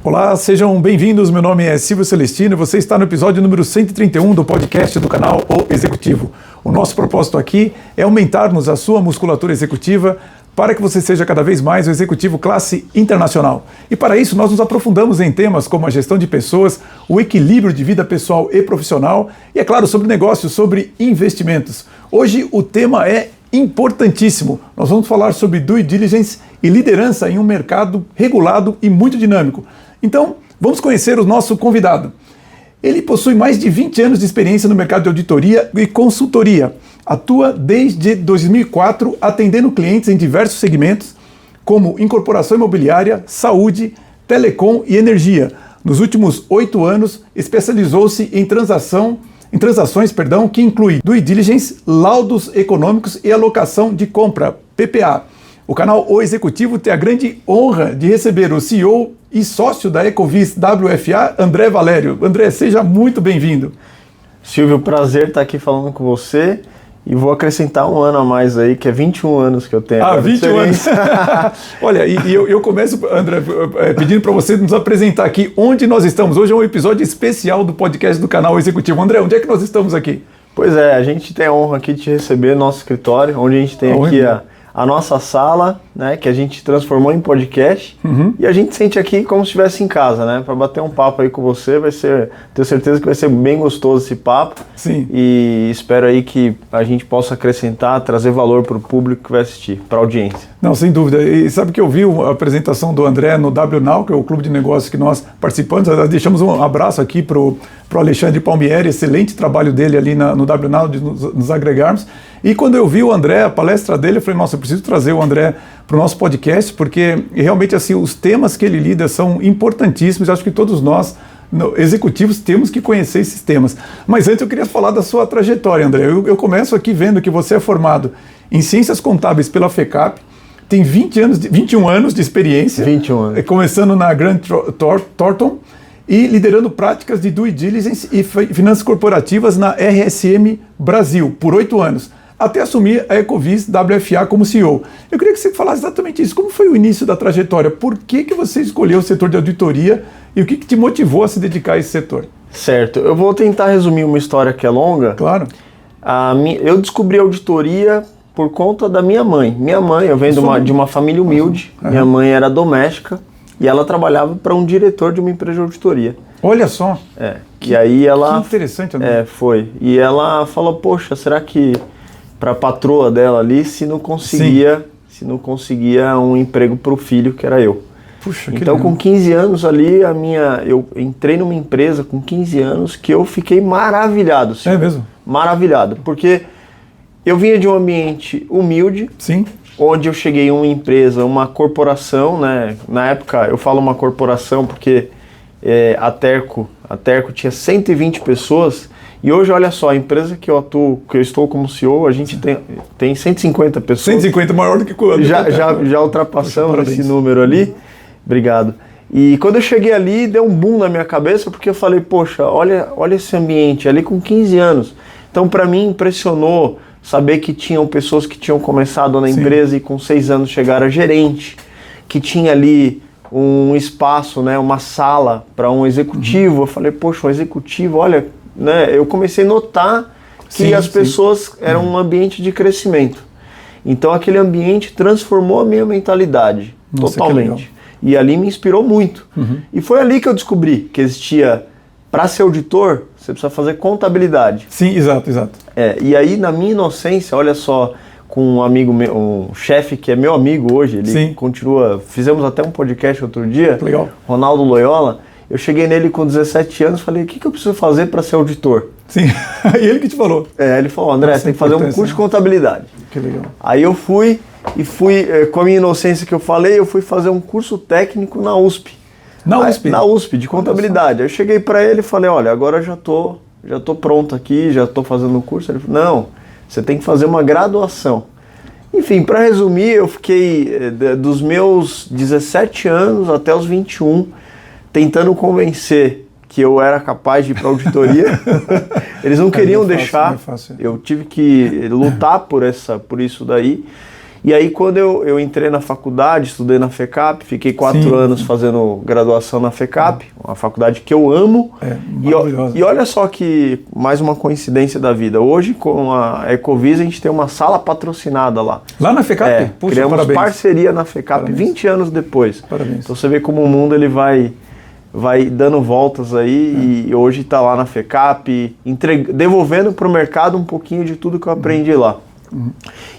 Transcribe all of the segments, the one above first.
Olá, sejam bem-vindos. Meu nome é Silvio Celestino e você está no episódio número 131 do podcast do canal O Executivo. O nosso propósito aqui é aumentarmos a sua musculatura executiva para que você seja cada vez mais um executivo classe internacional. E para isso nós nos aprofundamos em temas como a gestão de pessoas, o equilíbrio de vida pessoal e profissional e, é claro, sobre negócios, sobre investimentos. Hoje o tema é importantíssimo. Nós vamos falar sobre due diligence e liderança em um mercado regulado e muito dinâmico. Então, vamos conhecer o nosso convidado. Ele possui mais de 20 anos de experiência no mercado de auditoria e consultoria. Atua desde 2004 atendendo clientes em diversos segmentos, como incorporação imobiliária, saúde, telecom e energia. Nos últimos 8 anos, especializou-se em transações que inclui due diligence, laudos econômicos e alocação de compra, PPA. O canal O Executivo tem a grande honra de receber o CEO e sócio da Ecovis WFA, André Valério. André, seja muito bem-vindo. Silvio, prazer estar aqui falando com você e vou acrescentar um ano a mais aí, que é 21 anos que eu tenho. 21 anos. Olha, e eu começo, André, pedindo para você nos apresentar aqui onde nós estamos. Hoje é um episódio especial do podcast do canal O Executivo. André, onde é que nós estamos aqui? Pois é, a gente tem a honra aqui de te receber no nosso escritório, onde a gente tem aqui a nossa sala, né, que a gente transformou em podcast, e a gente sente aqui como se estivesse em casa, né, para bater um papo aí com você. Tenho certeza que vai ser bem gostoso esse papo. Sim. E espero aí que a gente possa acrescentar, trazer valor para o público que vai assistir, para a audiência. Não, sem dúvida. E sabe que eu vi a apresentação do André no WNOW, que é o clube de negócios que nós participamos. Nós deixamos um abraço aqui para o Alexandre Palmieri, excelente trabalho dele ali no WNOW, de nos agregarmos. E quando eu vi o André, a palestra dele, eu falei, nossa, eu preciso trazer o André para o nosso podcast, porque realmente assim, os temas que ele lida são importantíssimos. Eu acho que todos nós, executivos, temos que conhecer esses temas. Mas antes eu queria falar da sua trajetória, André. Eu começo aqui vendo que você é formado em Ciências Contábeis pela FECAP, tem 21 anos de experiência, 21 anos. Começando na Grant Thornton e liderando práticas de due diligence e finanças corporativas na RSM Brasil por 8 anos, até assumir a Ecovis WFA como CEO. Eu queria que você falasse exatamente isso. Como foi o início da trajetória? Por que você escolheu o setor de auditoria e o que te motivou a se dedicar a esse setor? Certo. Eu vou tentar resumir uma história que é longa. Claro. Eu descobri a auditoria por conta da minha mãe. Minha mãe, eu venho de uma família humilde. Minha mãe era doméstica e ela trabalhava para um diretor de uma empresa de auditoria. Olha só. E aí ela... Que interessante, André. Foi. E ela falou, poxa, será que para a patroa dela ali, se não conseguia um emprego para o filho, que era eu. Puxa, que então, legal. com 15 anos ali, eu entrei numa empresa com 15 anos que eu fiquei maravilhado. Sim, é mesmo? Maravilhado, porque eu vinha de um ambiente humilde, sim, onde eu cheguei em uma empresa, uma corporação, né? Na época eu falo uma corporação porque a Terco tinha 120 pessoas. E hoje, olha só, a empresa que eu atuo, que eu estou como CEO, a gente tem 150 pessoas. 150, maior do que quando? Já ultrapassamos esse número ali. Obrigado. E quando eu cheguei ali, deu um boom na minha cabeça, porque eu falei, poxa, olha esse ambiente, ali com 15 anos. Então, para mim, impressionou saber que tinham pessoas que tinham começado na empresa e com 6 anos chegaram a gerente, que tinha ali um espaço, né, uma sala para um executivo. Eu falei, poxa, um executivo, olha... Né, eu comecei a notar que as pessoas eram um ambiente de crescimento. Então aquele ambiente transformou a minha mentalidade. Nossa, totalmente. E ali me inspirou muito. E foi ali que eu descobri que existia, para ser auditor, você precisa fazer contabilidade. Sim, exato. E aí, na minha inocência, olha só, com um amigo meu, um chefe que é meu amigo hoje, ele continua, fizemos até um podcast outro dia, legal. Ronaldo Loyola. Eu cheguei nele com 17 anos e falei, o que eu preciso fazer para ser auditor? Sim, e ele que te falou. Ele falou, André, você tem que fazer um curso de contabilidade. Que legal. Aí eu fui, com a minha inocência que eu falei, eu fui fazer um curso técnico na USP. Na USP, de contabilidade. Aí eu cheguei para ele e falei, olha, agora já tô pronto aqui, já estou fazendo o curso. Ele falou, não, você tem que fazer uma graduação. Enfim, para resumir, eu fiquei dos meus 17 anos até os 21, tentando convencer que eu era capaz de ir para a auditoria. Eles não queriam deixar. Eu tive que lutar por isso daí. E aí quando eu entrei na faculdade, estudei na FECAP, fiquei 4 anos fazendo graduação na FECAP, uma faculdade que eu amo. E olha só que mais uma coincidência da vida. Hoje com a Ecoviz a gente tem uma sala patrocinada lá. Lá na FECAP? Puxa, criamos parceria na FECAP 20 anos depois. Parabéns. Então você vê como o mundo ele vai dando voltas aí e hoje está lá na FECAP, devolvendo para o mercado um pouquinho de tudo que eu aprendi lá.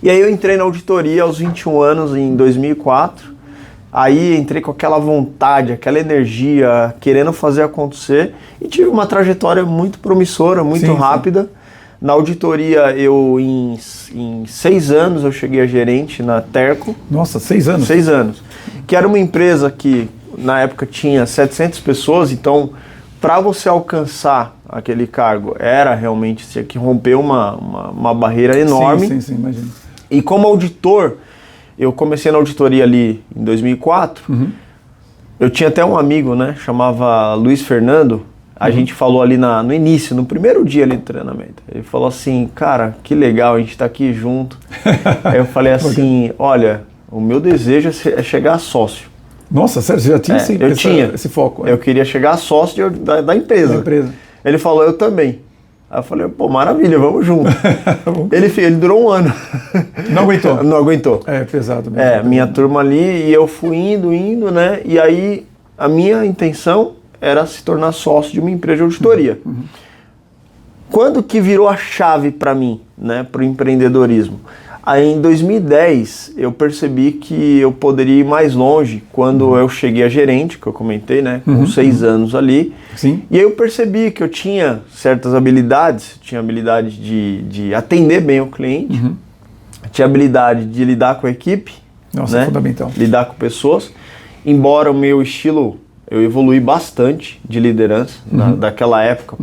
E aí eu entrei na auditoria aos 21 anos, em 2004, aí entrei com aquela vontade, aquela energia, querendo fazer acontecer e tive uma trajetória muito promissora, muito rápida. Na auditoria, em 6 anos eu cheguei a gerente na Terco. Nossa, 6 anos? 6 anos. Que era uma empresa que na época tinha 700 pessoas, então para você alcançar aquele cargo era realmente, tinha que romper uma barreira enorme. Sim, imagino. E como auditor, eu comecei na auditoria ali em 2004, eu tinha até um amigo, né, chamava Luiz Fernando, a gente falou ali no início, no primeiro dia ali do treinamento, ele falou assim, cara, que legal, a gente tá aqui junto. Aí eu falei assim, olha, o meu desejo é chegar a sócio. Nossa, sério, você já tinha esse foco? Eu queria chegar a sócio da empresa. Ele falou, eu também. Aí eu falei, pô, maravilha, vamos junto. ele durou 1 ano. Não aguentou? Não aguentou. É pesado mesmo. Minha turma ali, e eu fui indo, né? E aí a minha intenção era se tornar sócio de uma empresa de auditoria. Quando que virou a chave para mim, né, para o empreendedorismo? Aí em 2010 eu percebi que eu poderia ir mais longe quando eu cheguei a gerente, que eu comentei, né, com 6 anos ali. Sim. E aí eu percebi que eu tinha certas habilidades, tinha habilidade de atender bem o cliente, tinha habilidade de lidar com a equipe, Nossa, né, é fundamental. lidar com pessoas, embora o meu estilo, eu evolui bastante de liderança, daquela época,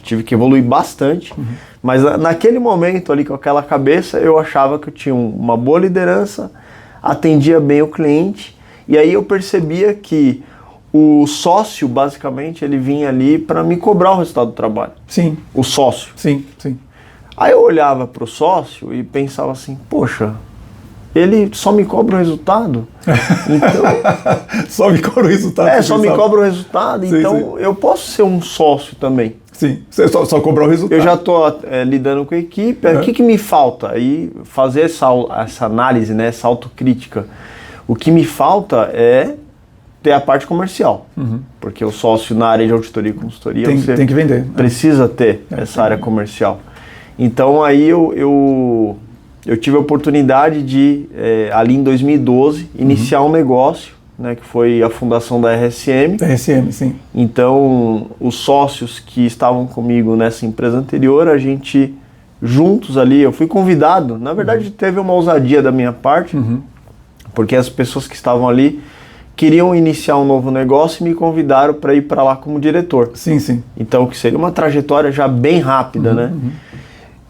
tive que evoluir bastante, mas naquele momento ali, com aquela cabeça, eu achava que eu tinha uma boa liderança, atendia bem o cliente, e aí eu percebia que o sócio, basicamente, ele vinha ali para me cobrar o resultado do trabalho. Sim. O sócio. Sim. Aí eu olhava para o sócio e pensava assim, poxa, ele só me cobra o resultado? Então, só me cobra o resultado. Só me cobra o resultado, então eu posso ser um sócio também. Sim, você só cobrar o resultado. Eu já estou lidando com a equipe, o que me falta? Aí fazer essa análise, né, essa autocrítica. O que me falta é ter a parte comercial, porque o sócio na área de auditoria e consultoria tem que vender. Precisa ter essa área comercial. Então aí eu tive a oportunidade de, ali em 2012, iniciar um negócio, né, que foi a fundação da RSM. RSM, sim. Então, os sócios que estavam comigo nessa empresa anterior, a gente, juntos ali, eu fui convidado. Na verdade, teve uma ousadia da minha parte, porque as pessoas que estavam ali queriam iniciar um novo negócio e me convidaram para ir para lá como diretor. Sim. Então, que seria uma trajetória já bem rápida, né?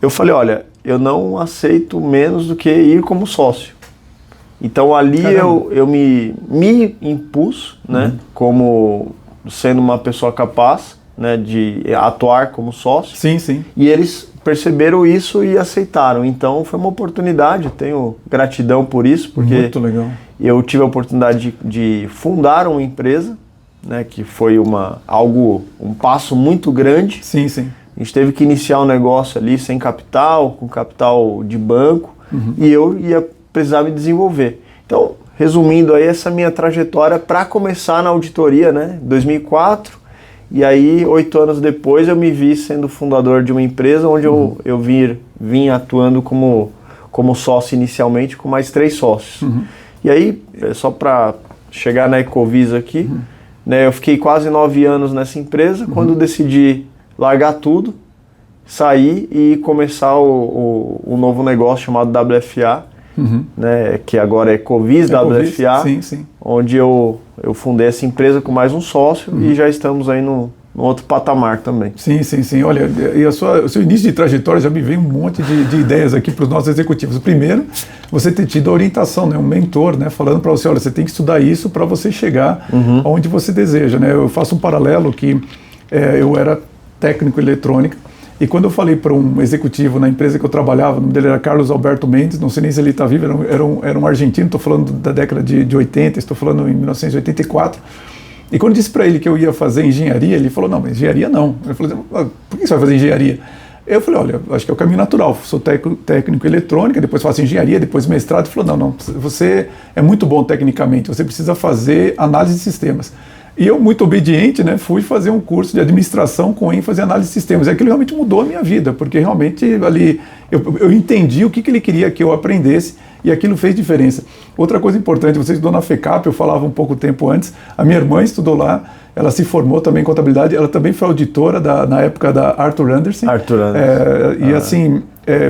Eu falei, olha, eu não aceito menos do que ir como sócio. Então ali eu me impus, né, como sendo uma pessoa capaz, né, de atuar como sócio. Sim. E eles perceberam isso e aceitaram. Então foi uma oportunidade, eu tenho gratidão por isso, porque muito legal. Eu tive a oportunidade de fundar uma empresa, né, que foi um passo muito grande. Sim. A gente teve que iniciar um negócio ali sem capital, com capital de banco, e eu ia precisar me desenvolver. Então, resumindo aí, essa minha trajetória para começar na auditoria, né, 2004, e aí 8 anos depois eu me vi sendo fundador de uma empresa onde eu vim atuando como sócio inicialmente, com mais 3 sócios. E aí, só para chegar na Ecoviz aqui, né, eu fiquei quase 9 anos nessa empresa, quando decidi largar tudo, sair e começar o novo negócio chamado WFA, né, que agora é Ecoviz WFA, sim. onde eu fundei essa empresa com mais um sócio e já estamos aí no outro patamar também. Sim. Olha, e o seu início de trajetória já me veio um monte de ideias aqui para os nossos executivos. Primeiro, você ter tido a orientação, né, um mentor, né, falando para você, olha, você tem que estudar isso para você chegar onde você deseja, né? Eu faço um paralelo que eu era técnico em eletrônica, E quando eu falei para um executivo na empresa que eu trabalhava, o nome dele era Carlos Alberto Mendes, não sei nem se ele está vivo, era um argentino, estou falando da década de 80, estou falando em 1984. E quando eu disse para ele que eu ia fazer engenharia, ele falou, não, mas engenharia não. Eu falei, por que você vai fazer engenharia? Eu falei, olha, acho que é o caminho natural, sou técnico em eletrônica, depois faço engenharia, depois mestrado. Ele falou, não, você é muito bom tecnicamente, você precisa fazer análise de sistemas. E eu, muito obediente, né, fui fazer um curso de administração com ênfase em análise de sistemas. E aquilo realmente mudou a minha vida, porque realmente ali eu entendi o que ele queria que eu aprendesse e aquilo fez diferença. Outra coisa importante, você estudou na FECAP, eu falava um pouco tempo antes, a minha irmã estudou lá, ela se formou também em contabilidade, ela também foi auditora na época da Arthur Andersen. E assim,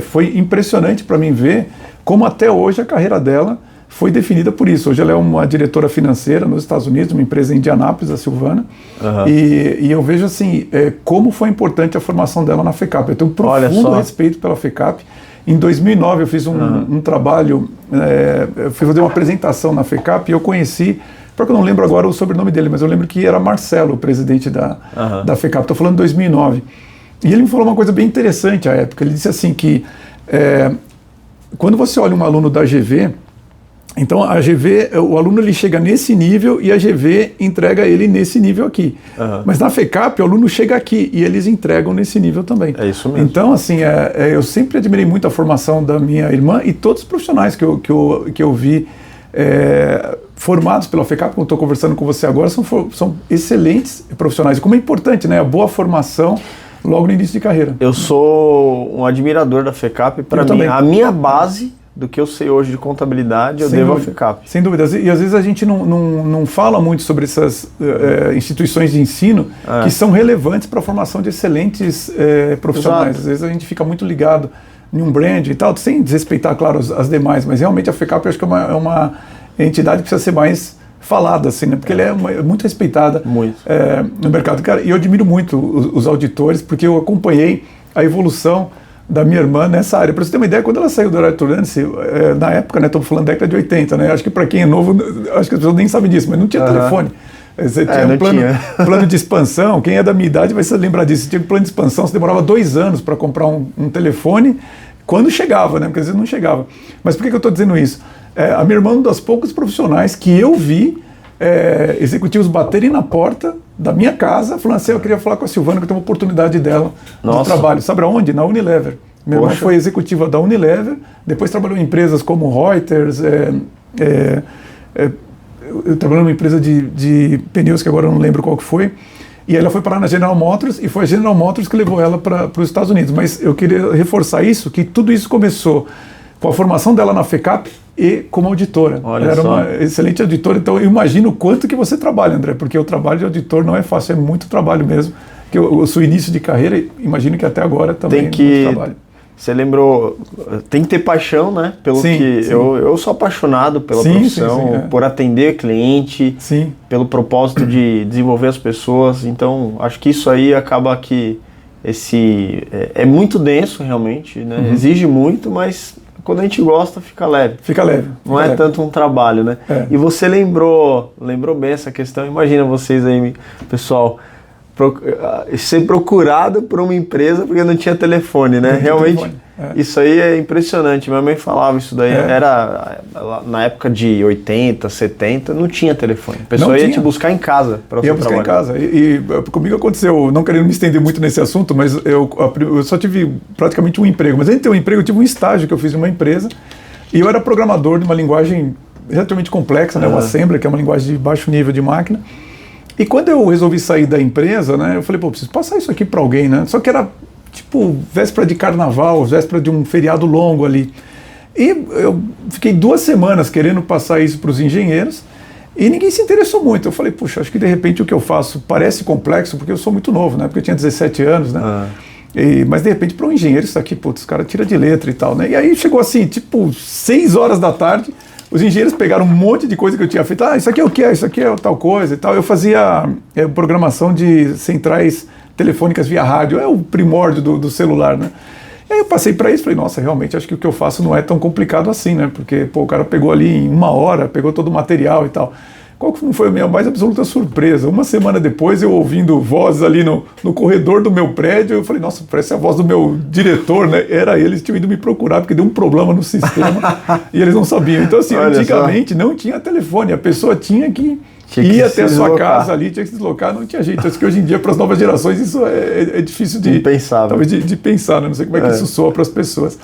foi impressionante para mim ver como até hoje a carreira dela foi definida por isso. Hoje ela é uma diretora financeira nos Estados Unidos, uma empresa em Indianápolis, a Silvana, e eu vejo assim, como foi importante a formação dela na FECAP. Eu tenho um profundo respeito pela FECAP. Em 2009 eu fiz um trabalho, eu fui fazer uma apresentação na FECAP e eu conheci, porque eu não lembro agora o sobrenome dele, mas eu lembro que era Marcelo, o presidente da FECAP. Estou falando de 2009. E ele me falou uma coisa bem interessante à época. Ele disse assim que quando você olha um aluno da GV, então a GV, o aluno ele chega nesse nível e a GV entrega ele nesse nível aqui. Mas na FECAP o aluno chega aqui e eles entregam nesse nível também. É isso mesmo. Então assim, eu sempre admirei muito a formação da minha irmã e todos os profissionais que eu vi formados pela FECAP, como estou conversando com você agora, são excelentes profissionais. E como é importante, né, a boa formação logo no início de carreira. Eu sou um admirador da FECAP. Para mim, a minha base do que eu sei hoje de contabilidade, eu devo à FECAP. Sem dúvida. E às vezes a gente não fala muito sobre essas instituições de ensino que são relevantes para a formação de excelentes profissionais. Exato. Às vezes a gente fica muito ligado em um brand e tal, sem desrespeitar, claro, as demais, mas realmente a FECAP eu acho que é uma entidade que precisa ser mais falada, assim, né? Porque ela é muito respeitada no mercado. Cara, e eu admiro muito os auditores, porque eu acompanhei a evolução da minha irmã nessa área. Para você ter uma ideia, quando ela saiu do Arthur Andersen, na época, né, estamos falando da década de 80, né, acho que para quem é novo, acho que as pessoas nem sabem disso, mas não tinha telefone. Você tinha um plano de expansão, quem é da minha idade vai se lembrar disso, você tinha um plano de expansão, você demorava 2 anos para comprar um telefone, quando chegava, né, porque às vezes não chegava. Mas por que eu estou dizendo isso? A minha irmã é uma das poucas profissionais que eu vi executivos baterem na porta da minha casa, falando assim, eu queria falar com a Silvana, que eu tenho uma oportunidade dela no trabalho. Sabe aonde? Na Unilever. Minha irmã foi executiva da Unilever, depois trabalhou em empresas como Reuters, eu trabalhei numa empresa de pneus, que agora eu não lembro qual que foi, e ela foi parar na General Motors, e foi a General Motors que levou ela para os Estados Unidos. Mas eu queria reforçar isso, que tudo isso começou com a formação dela na FECAP e como auditora. Ela era uma excelente auditora, então eu imagino o quanto que você trabalha, André, porque o trabalho de auditor não é fácil, é muito trabalho mesmo. Que o seu início de carreira, imagino que até agora também é muito trabalho. Você lembrou, tem que ter paixão, né? Eu sou apaixonado pela profissão, por atender cliente, pelo propósito de desenvolver as pessoas. Então, acho que isso aí acaba que é muito denso realmente, né? Exige muito, mas quando a gente gosta, fica leve. Fica leve. Não é tanto um trabalho, né? E você lembrou bem essa questão. Imagina vocês aí, pessoal, ser procurado por uma empresa porque não tinha telefone, né? Realmente, isso aí é impressionante. Minha mãe falava isso daí. Era na época de 80, 70, não tinha telefone. A pessoa ia te buscar em casa para você trabalhar. Ia buscar em casa. E comigo aconteceu, não querendo me estender muito nesse assunto, mas eu só tive praticamente um emprego. Mas antes de ter um emprego, eu tive um estágio que eu fiz em uma empresa e eu era programador de uma linguagem relativamente complexa, né? O Assembler, que é uma linguagem de baixo nível de máquina. E quando eu resolvi sair da empresa, né, eu falei, preciso passar isso aqui para alguém, né? Só que era tipo véspera de carnaval, véspera de um feriado longo ali. E eu fiquei 2 semanas querendo passar isso para os engenheiros e ninguém se interessou muito. Eu falei, puxa, acho que de repente o que eu faço parece complexo porque eu sou muito novo, né? Porque eu tinha 17 anos, né? Mas de repente para um engenheiro isso aqui, os caras tiram de letra e tal, né? E aí chegou assim, tipo 6 horas da tarde, os engenheiros pegaram um monte de coisa que eu tinha feito. Isso aqui é o que é? Isso aqui é tal coisa e tal. Eu fazia programação de centrais telefônicas via rádio. É o primórdio do celular, né? E aí eu passei para isso e falei, nossa, realmente acho que o que eu faço não é tão complicado assim, né? Porque, o cara pegou ali em 1 hora, pegou todo o material e tal. Qual que não foi a minha mais absoluta surpresa? Uma semana depois, eu ouvindo vozes ali no corredor do meu prédio, eu falei, nossa, parece a voz do meu diretor, né? Era eles tinham ido me procurar, porque deu um problema no sistema e eles não sabiam. Então, assim, antigamente não tinha telefone, a pessoa tinha que ir até a sua casa ali, tinha que se deslocar, não tinha jeito. Acho que hoje em dia, para as novas gerações, isso é difícil de pensar, talvez de pensar, né? Não sei como é que isso soa para as pessoas.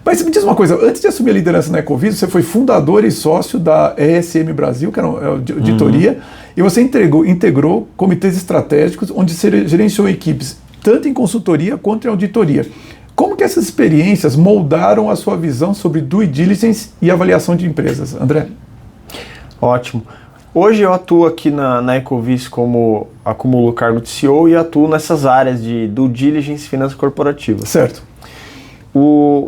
Mas me diz uma coisa, antes de assumir a liderança na Ecoviso, você foi fundador e sócio da ESM Brasil, que era uma auditoria, e você integrou comitês estratégicos, onde você gerenciou equipes tanto em consultoria quanto em auditoria. Como que essas experiências moldaram a sua visão sobre due diligence e avaliação de empresas, André? Ótimo. Hoje eu atuo aqui na Ecoviso como acumulo o cargo de CEO e atuo nessas áreas de due diligence e finanças corporativas. Certo.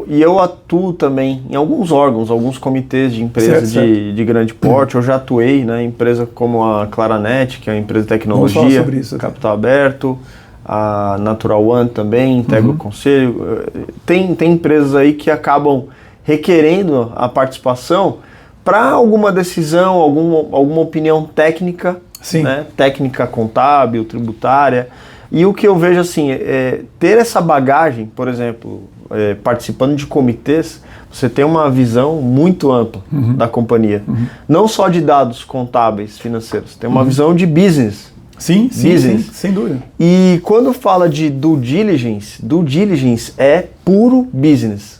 E eu atuo também em alguns órgãos, alguns comitês de empresas de grande porte. Eu já atuei na empresa como a Claranet, que é uma empresa de tecnologia, capital aberto, a Natural One também, integra o conselho. Tem empresas aí que acabam requerendo a participação para alguma decisão, alguma opinião técnica, né? Técnica contábil, tributária. E o que eu vejo assim, ter essa bagagem, por exemplo, participando de comitês, você tem uma visão muito ampla da companhia. Não só de dados contábeis, financeiros, tem uma visão de business. Sim, sem dúvida. E quando fala de due diligence é puro business.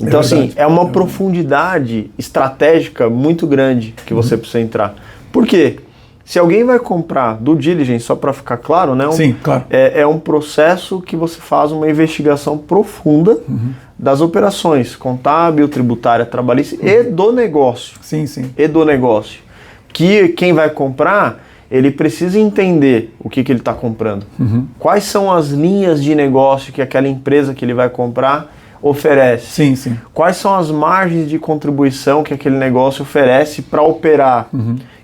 Então, assim, é uma profundidade estratégica muito grande que você precisa entrar. Por quê? Se alguém vai comprar due diligence, só para ficar claro, né? Claro. É um processo que você faz uma investigação profunda das operações contábil, tributária, trabalhista e do negócio. E do negócio. Que quem vai comprar, ele precisa entender o que ele está comprando. Quais são as linhas de negócio que aquela empresa que ele vai comprar oferece. Quais são as margens de contribuição que aquele negócio oferece para operar.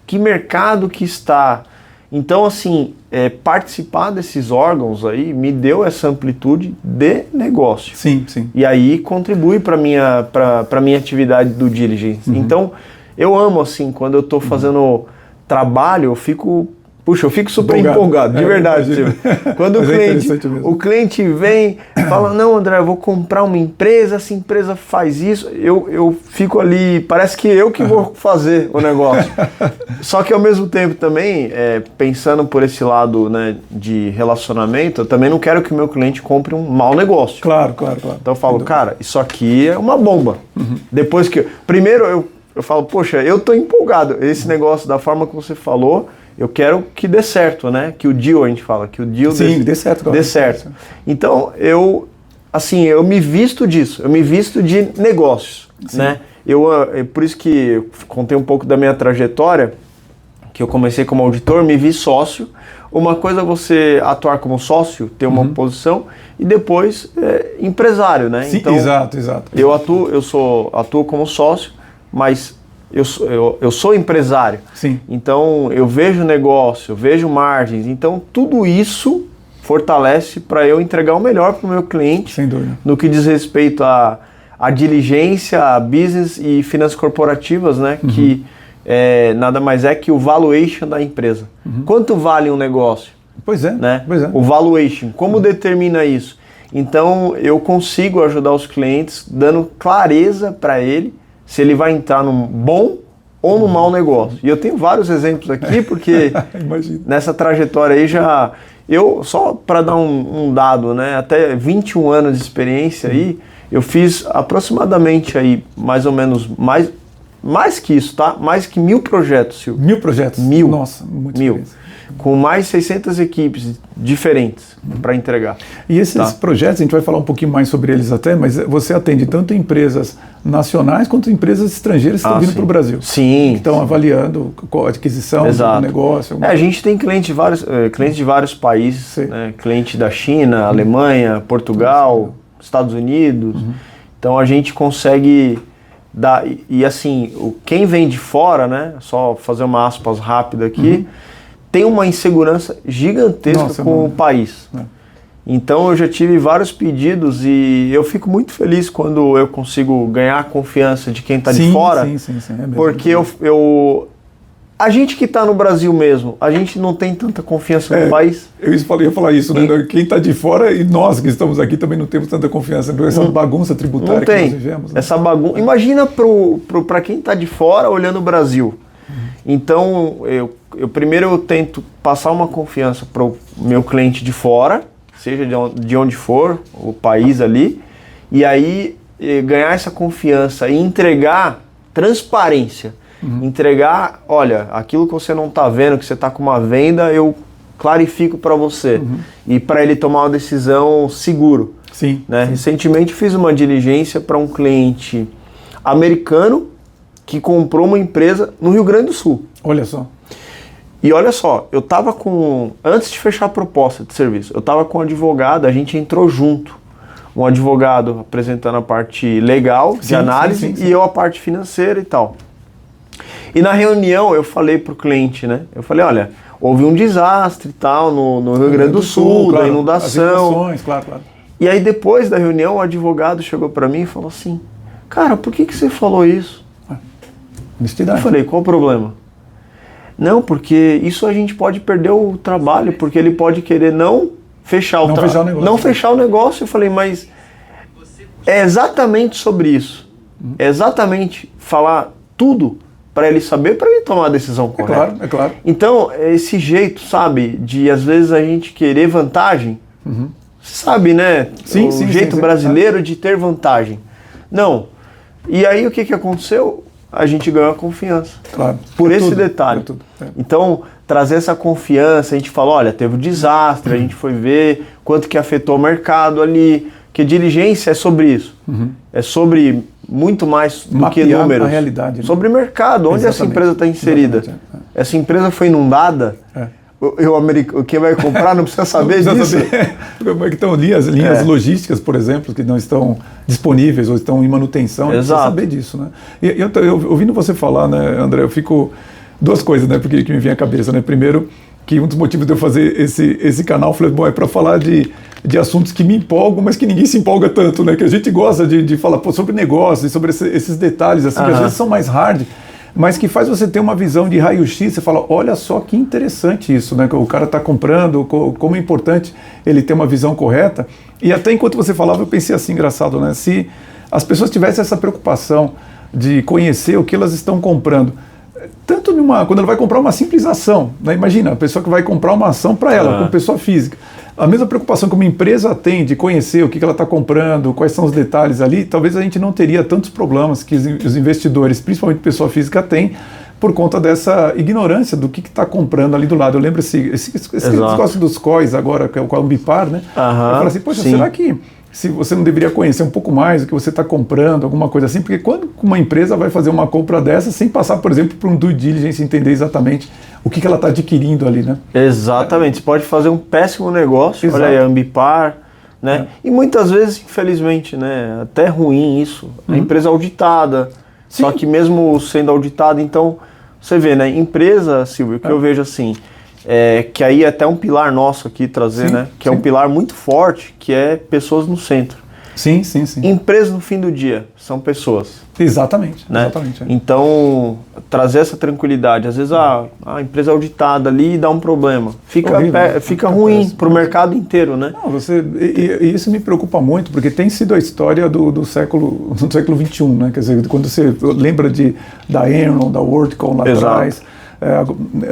Que mercado que está. Então, assim, participar desses órgãos aí me deu essa amplitude de negócio. E aí contribui para a minha atividade do diligence. Então, eu amo, assim, quando eu estou fazendo trabalho, eu fico super empolgado, de verdade. Quando o cliente vem e fala, não, André, eu vou comprar uma empresa, essa empresa faz isso, eu fico ali, parece que eu que vou fazer o negócio. Só que ao mesmo tempo também, pensando por esse lado, né, de relacionamento, eu também não quero que o meu cliente compre um mau negócio. Claro. Então eu falo, cara, isso aqui é uma bomba. Depois que... Primeiro eu falo, poxa, eu tô empolgado, esse negócio da forma que você falou, eu quero que dê certo, né? Que o deal, a gente fala, que o deal dê certo. Claro. Dê certo. Então, eu me visto disso, eu me visto de negócios, né? Por isso que eu contei um pouco da minha trajetória, que eu comecei como auditor, me vi sócio. Uma coisa é você atuar como sócio, ter uma posição, e depois empresário, né? Então, exato. Eu atuo como sócio, mas eu sou empresário. Então eu vejo negócio, eu vejo margens. Então tudo isso fortalece para eu entregar o melhor para o meu cliente. Sem dúvida. No que diz respeito à diligência, a business e finanças corporativas, né? Que nada mais é que o valuation da empresa. Quanto vale um negócio? Né? O valuation, como determina isso? Então eu consigo ajudar os clientes dando clareza para ele se ele vai entrar num bom ou num mau negócio. E eu tenho vários exemplos aqui, porque nessa trajetória aí só para dar um dado, né, até 21 anos de experiência aí, eu fiz aproximadamente aí, mais ou menos, mais que isso, tá? Mais que 1000 projetos, Silvio. 1000 projetos? 1000. Nossa, muito 1000. Com mais 600 equipes diferentes para entregar. E esses projetos, a gente vai falar um pouquinho mais sobre eles até, mas você atende tanto empresas nacionais quanto empresas estrangeiras que estão vindo para o Brasil. Que estão avaliando a aquisição do negócio. A gente tem clientes de vários países, né? Cliente da China, Alemanha, Portugal, Estados Unidos. Então a gente consegue dar... E assim, quem vem de fora, né? Só fazer uma aspas rápida aqui... tem uma insegurança gigantesca com o país. Então eu já tive vários pedidos e eu fico muito feliz quando eu consigo ganhar a confiança de quem está de fora, é mesmo. porque A gente que está no Brasil mesmo, a gente não tem tanta confiança no país. Eu ia falar isso, né? Quem está de fora e nós que estamos aqui também não temos tanta confiança nessa bagunça tributária que nós vivemos. Né? Essa bagunça. Imagina para quem está de fora olhando o Brasil. Então, primeiro eu tento passar uma confiança para o meu cliente de fora, seja de onde for, o país ali, e aí ganhar essa confiança e entregar transparência. Entregar, olha, aquilo que você não está vendo, que você está com uma venda, eu clarifico para você. E para ele tomar uma decisão seguro. Sim, né? sim. Recentemente fiz uma diligência para um cliente americano que comprou uma empresa no Rio Grande do Sul. Olha só. E olha só, eu estava antes de fechar a proposta de serviço, eu estava com um advogado, a gente entrou junto. Um advogado apresentando a parte legal, de análise, e eu a parte financeira e tal. E na reunião eu falei para o cliente, né? Eu falei, olha, houve um desastre e tal no Rio Grande do Sul, claro, da inundação. Claro. E aí depois da reunião o advogado chegou para mim e falou assim, cara, por que você falou isso? Honestidade. Eu falei, qual o problema? Não, porque isso a gente pode perder o trabalho, porque ele pode querer não fechar o negócio. Eu falei, mas é exatamente sobre isso. É exatamente falar tudo para ele saber, para ele tomar a decisão correta. É claro. Então, esse jeito, sabe, de às vezes a gente querer vantagem, sabe, né? O jeito brasileiro de ter vantagem. Não. E aí o que aconteceu? A gente ganhou a confiança. Claro. Por esse detalhe. Então, trazer essa confiança, a gente falou, olha, teve um desastre, a gente foi ver quanto que afetou o mercado ali, que diligência é sobre isso. É sobre muito mais do que números. A realidade, né? Sobre mercado, onde essa empresa está inserida. Essa empresa foi inundada, quem vai comprar não precisa saber disso. Como é que estão linhas logísticas, por exemplo, que não estão disponíveis ou estão em manutenção, não precisa saber disso, né? E eu ouvindo você falar, né, André, eu fico... Duas coisas, né, porque que me vem à cabeça, né? Primeiro, que um dos motivos de eu fazer esse canal, falei, bom, é para falar de assuntos que me empolgam, mas que ninguém se empolga tanto, né? Que a gente gosta de falar sobre negócios, sobre esses detalhes, assim, que às vezes são mais hard, mas que faz você ter uma visão de raio-x, você fala, olha só que interessante isso, né? Que o cara está comprando, como é importante ele ter uma visão correta. E até enquanto você falava, eu pensei assim, engraçado, né? Se as pessoas tivessem essa preocupação de conhecer o que elas estão comprando, tanto quando ela vai comprar uma simples ação, né? Imagina, a pessoa que vai comprar uma ação para ela, como pessoa física. A mesma preocupação que uma empresa tem de conhecer o que ela está comprando, quais são os detalhes ali, talvez a gente não teria tantos problemas que os investidores, principalmente pessoa física, têm por conta dessa ignorância do que está comprando ali do lado. Eu lembro esse negócio dos COIs agora, que é o Ambipar, né? Eu falo assim, poxa, será que se você não deveria conhecer um pouco mais o que você está comprando, alguma coisa assim, porque quando uma empresa vai fazer uma compra dessa sem passar, por exemplo, por um due diligence, entender exatamente o que ela está adquirindo ali, né? Exatamente, você pode fazer um péssimo negócio, olha aí, Ambipar, né? E muitas vezes, infelizmente, né, até ruim isso, a empresa auditada, só que mesmo sendo auditada, então, você vê, né, empresa, Silvio, o que eu vejo assim, que aí é até um pilar nosso aqui trazer, né? Que é um pilar muito forte, que é pessoas no centro. Sim. Empresa no fim do dia são pessoas. Exatamente. Então, trazer essa tranquilidade. Às vezes a empresa auditada ali dá um problema. Fica ruim para o mercado inteiro, né? Não, e isso me preocupa muito, porque tem sido a história do século XXI, né? Quer dizer, quando você lembra da Enron, da WorldCom lá atrás...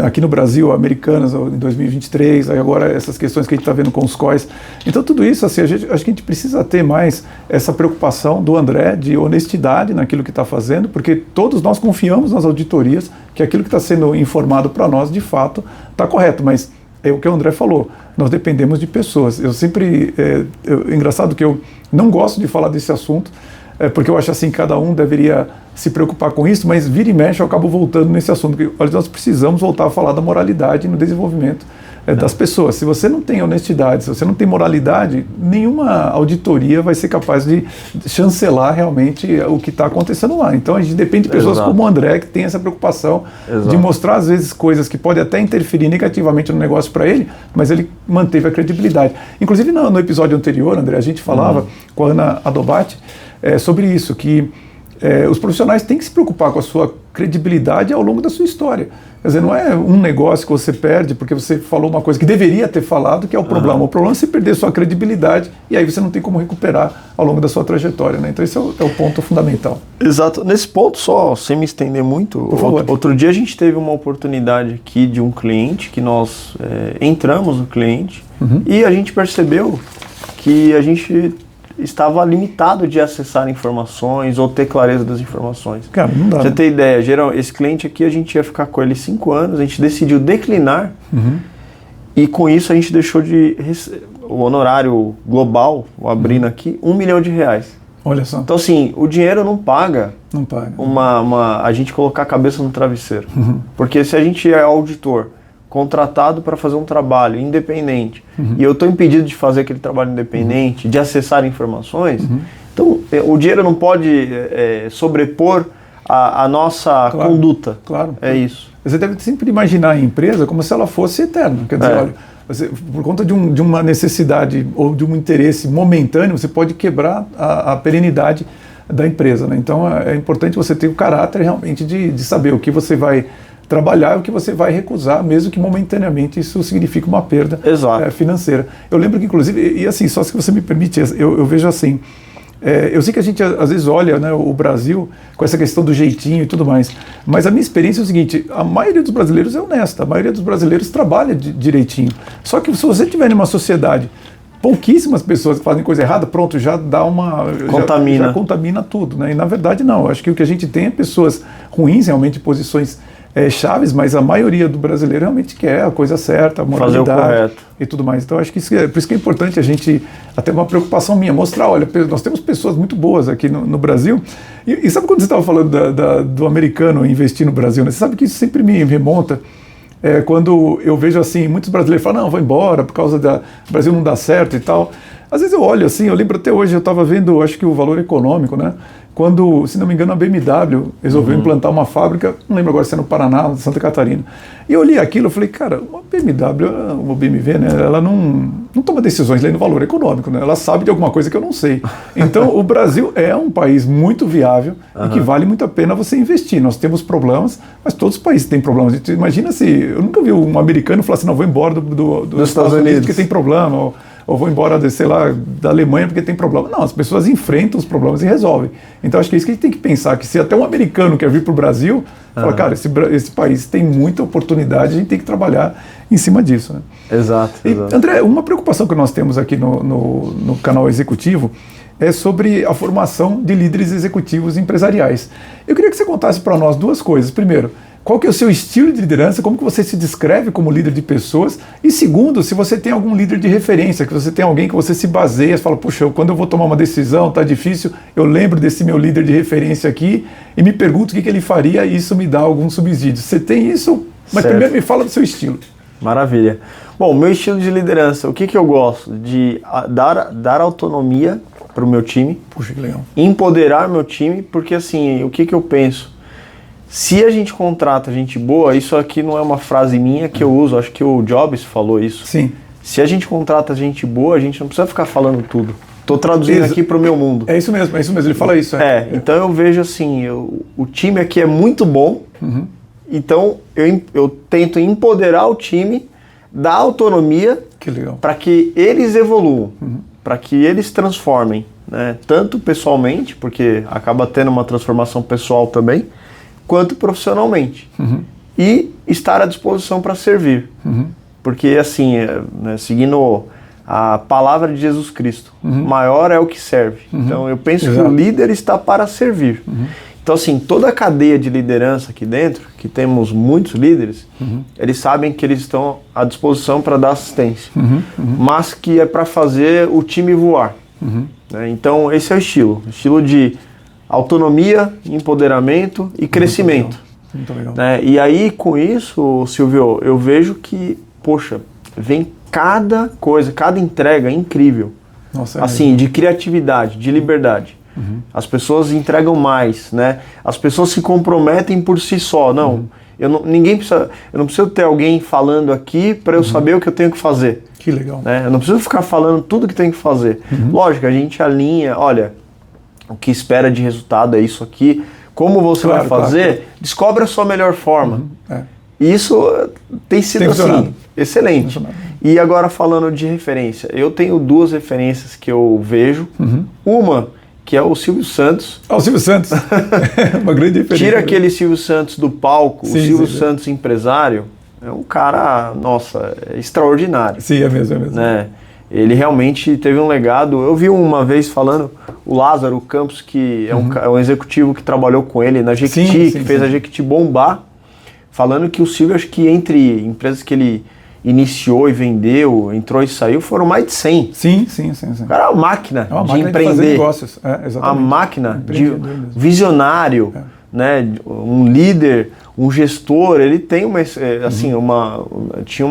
aqui no Brasil, Americanas em 2023, aí agora essas questões que a gente está vendo com os COIs. Então tudo isso, assim, acho que a gente precisa ter mais essa preocupação do André de honestidade naquilo que está fazendo, porque todos nós confiamos nas auditorias que aquilo que está sendo informado para nós, de fato, está correto, mas é o que o André falou, nós dependemos de pessoas. Eu sempre, engraçado que eu não gosto de falar desse assunto, porque eu acho assim, cada um deveria se preocupar com isso, mas vira e mexe eu acabo voltando nesse assunto, porque olha, nós precisamos voltar a falar da moralidade no desenvolvimento das pessoas. Se você não tem honestidade, se você não tem moralidade, nenhuma auditoria vai ser capaz de chancelar realmente o que está acontecendo lá. Então a gente depende de pessoas como o André, que tem essa preocupação de mostrar às vezes coisas que podem até interferir negativamente no negócio para ele, mas ele manteve a credibilidade. Inclusive no episódio anterior, André, a gente falava com a Ana Adobati sobre isso, que os profissionais têm que se preocupar com a sua credibilidade ao longo da sua história. Quer dizer, não é um negócio que você perde porque você falou uma coisa que deveria ter falado, que é o problema. O problema é você perder sua credibilidade e aí você não tem como recuperar ao longo da sua trajetória, né? Então esse é o ponto fundamental. Exato. Nesse ponto, só sem me estender muito, por favor. Outro dia a gente teve uma oportunidade aqui de um cliente que nós entramos no cliente e a gente percebeu que a gente estava limitado de acessar informações ou ter clareza das informações. Cara, não dá. Pra você ter ideia, esse cliente aqui a gente ia ficar com ele 5 anos, a gente decidiu declinar e com isso a gente deixou de o honorário global, abrindo aqui, R$1 milhão. Olha só. Então assim, o dinheiro não paga, a gente colocar a cabeça no travesseiro. Porque se a gente é auditor, contratado para fazer um trabalho independente, e eu estou impedido de fazer aquele trabalho independente, de acessar informações, então o dinheiro não pode sobrepor a nossa conduta. Claro. É isso. Você deve sempre imaginar a empresa como se ela fosse eterna. Quer dizer, olha, por conta de uma necessidade ou de um interesse momentâneo, você pode quebrar a perenidade da empresa, né? Então é importante você ter o caráter realmente de saber o que você vai trabalhar e o que você vai recusar, mesmo que momentaneamente isso signifique uma perda financeira. Eu lembro que, inclusive, e assim, só se você me permite, eu vejo assim, eu sei que a gente às vezes olha, né, o Brasil com essa questão do jeitinho e tudo mais, mas a minha experiência é o seguinte, a maioria dos brasileiros é honesta, a maioria dos brasileiros trabalha direitinho. Só que se você tiver numa sociedade pouquíssimas pessoas que fazem coisa errada, pronto, já dá já contamina tudo, né? E na verdade não, eu acho que o que a gente tem é pessoas ruins, realmente, posições chaves, mas a maioria do brasileiro realmente quer a coisa certa, a moralidade, fazer o correto e tudo mais. Então acho que por isso que é importante a gente, até uma preocupação minha, mostrar, olha, nós temos pessoas muito boas aqui no Brasil, e sabe quando você estava falando do americano investir no Brasil, né? Você sabe que isso sempre me remonta, quando eu vejo assim, muitos brasileiros falam, não, vou embora, por causa o Brasil não dá certo e tal. Às vezes eu olho assim, eu lembro até hoje, eu estava vendo, acho que o Valor Econômico, né? Quando, se não me engano, a BMW resolveu implantar uma fábrica, não lembro agora se é no Paraná, Santa Catarina. E eu olhei aquilo e falei, cara, uma BMW, né, ela não toma decisões lendo valor econômico, né? Ela sabe de alguma coisa que eu não sei. Então, o Brasil é um país muito viável e que vale muito a pena você investir. Nós temos problemas, mas todos os países têm problemas. Então, imagina se, eu nunca vi um americano falar assim, não, vou embora dos Estados Unidos porque tem problema, ou vou embora, sei lá, da Alemanha porque tem problema. Não, as pessoas enfrentam os problemas e resolvem. Então acho que é isso que a gente tem que pensar, que se até um americano quer vir para o Brasil, fala, cara, esse país tem muita oportunidade, a gente tem que trabalhar em cima disso, né? Exato. André, uma preocupação que nós temos aqui no canal Executivo é sobre a formação de líderes executivos empresariais. Eu queria que você contasse para nós duas coisas. Primeiro, qual que é o seu estilo de liderança, como que você se descreve como líder de pessoas, e segundo, se você tem algum líder de referência, que você tem alguém que você se baseia, você fala, puxa, quando eu vou tomar uma decisão, tá difícil, eu lembro desse meu líder de referência aqui e me pergunto o que ele faria e isso me dá algum subsídio. Você tem isso? Mas primeiro me fala do seu estilo. Maravilha. Bom, meu estilo de liderança, o que eu gosto? De dar autonomia para o meu time. Puxa, que legal. Empoderar meu time, porque assim, o que eu penso? Se a gente contrata gente boa, isso aqui não é uma frase minha que eu uso, acho que o Jobs falou isso. Sim. Se a gente contrata gente boa, a gente não precisa ficar falando tudo. Estou traduzindo aqui para o meu mundo. É isso mesmo, ele fala isso. Então eu vejo assim, o time aqui é muito bom, então eu tento empoderar o time, dar autonomia para que eles evoluam, para que eles transformem, né? Tanto pessoalmente, porque acaba tendo uma transformação pessoal também, quanto profissionalmente. E estar à disposição para servir. Porque, assim, né, seguindo a palavra de Jesus Cristo, maior é o que serve. Então, eu penso que o líder está para servir. Então, assim, toda a cadeia de liderança aqui dentro, que temos muitos líderes, eles sabem que eles estão à disposição para dar assistência, mas que é para fazer o time voar. Né? Então, esse é o estilo de autonomia, empoderamento e crescimento. Muito legal. Né? E aí, com isso, Silvio, eu vejo que, poxa, vem cada coisa, cada entrega incrível. Nossa, assim, de criatividade, de liberdade. As pessoas entregam mais, né? As pessoas se comprometem por si só. Não, eu não preciso ter alguém falando aqui para eu saber o que eu tenho que fazer. Que legal. Né? Eu não preciso ficar falando tudo que tenho que fazer. Lógico, a gente alinha, olha, o que espera de resultado é isso aqui, como você vai fazer, descobre a sua melhor forma. E isso tem sido assim, excelente. E agora falando de referência, eu tenho 2 referências que eu vejo. Uma, que é o Silvio Santos. O Silvio Santos, uma grande referência. Tira aquele Silvio Santos do palco, o Silvio Santos empresário, é um cara, nossa, extraordinário. Sim, é mesmo. Né? Ele realmente teve um legado. Eu vi uma vez falando, o Lázaro Campos, que é um executivo que trabalhou com ele na Jequiti, que fez a Jequiti bombar, falando que o Silvio, acho que entre empresas que ele iniciou e vendeu, entrou e saiu, foram mais de 100. Sim. O cara é uma máquina de empreender. De fazer negócios. Exatamente. Uma máquina de visionário, né? Um líder, um gestor. Ele tem tinha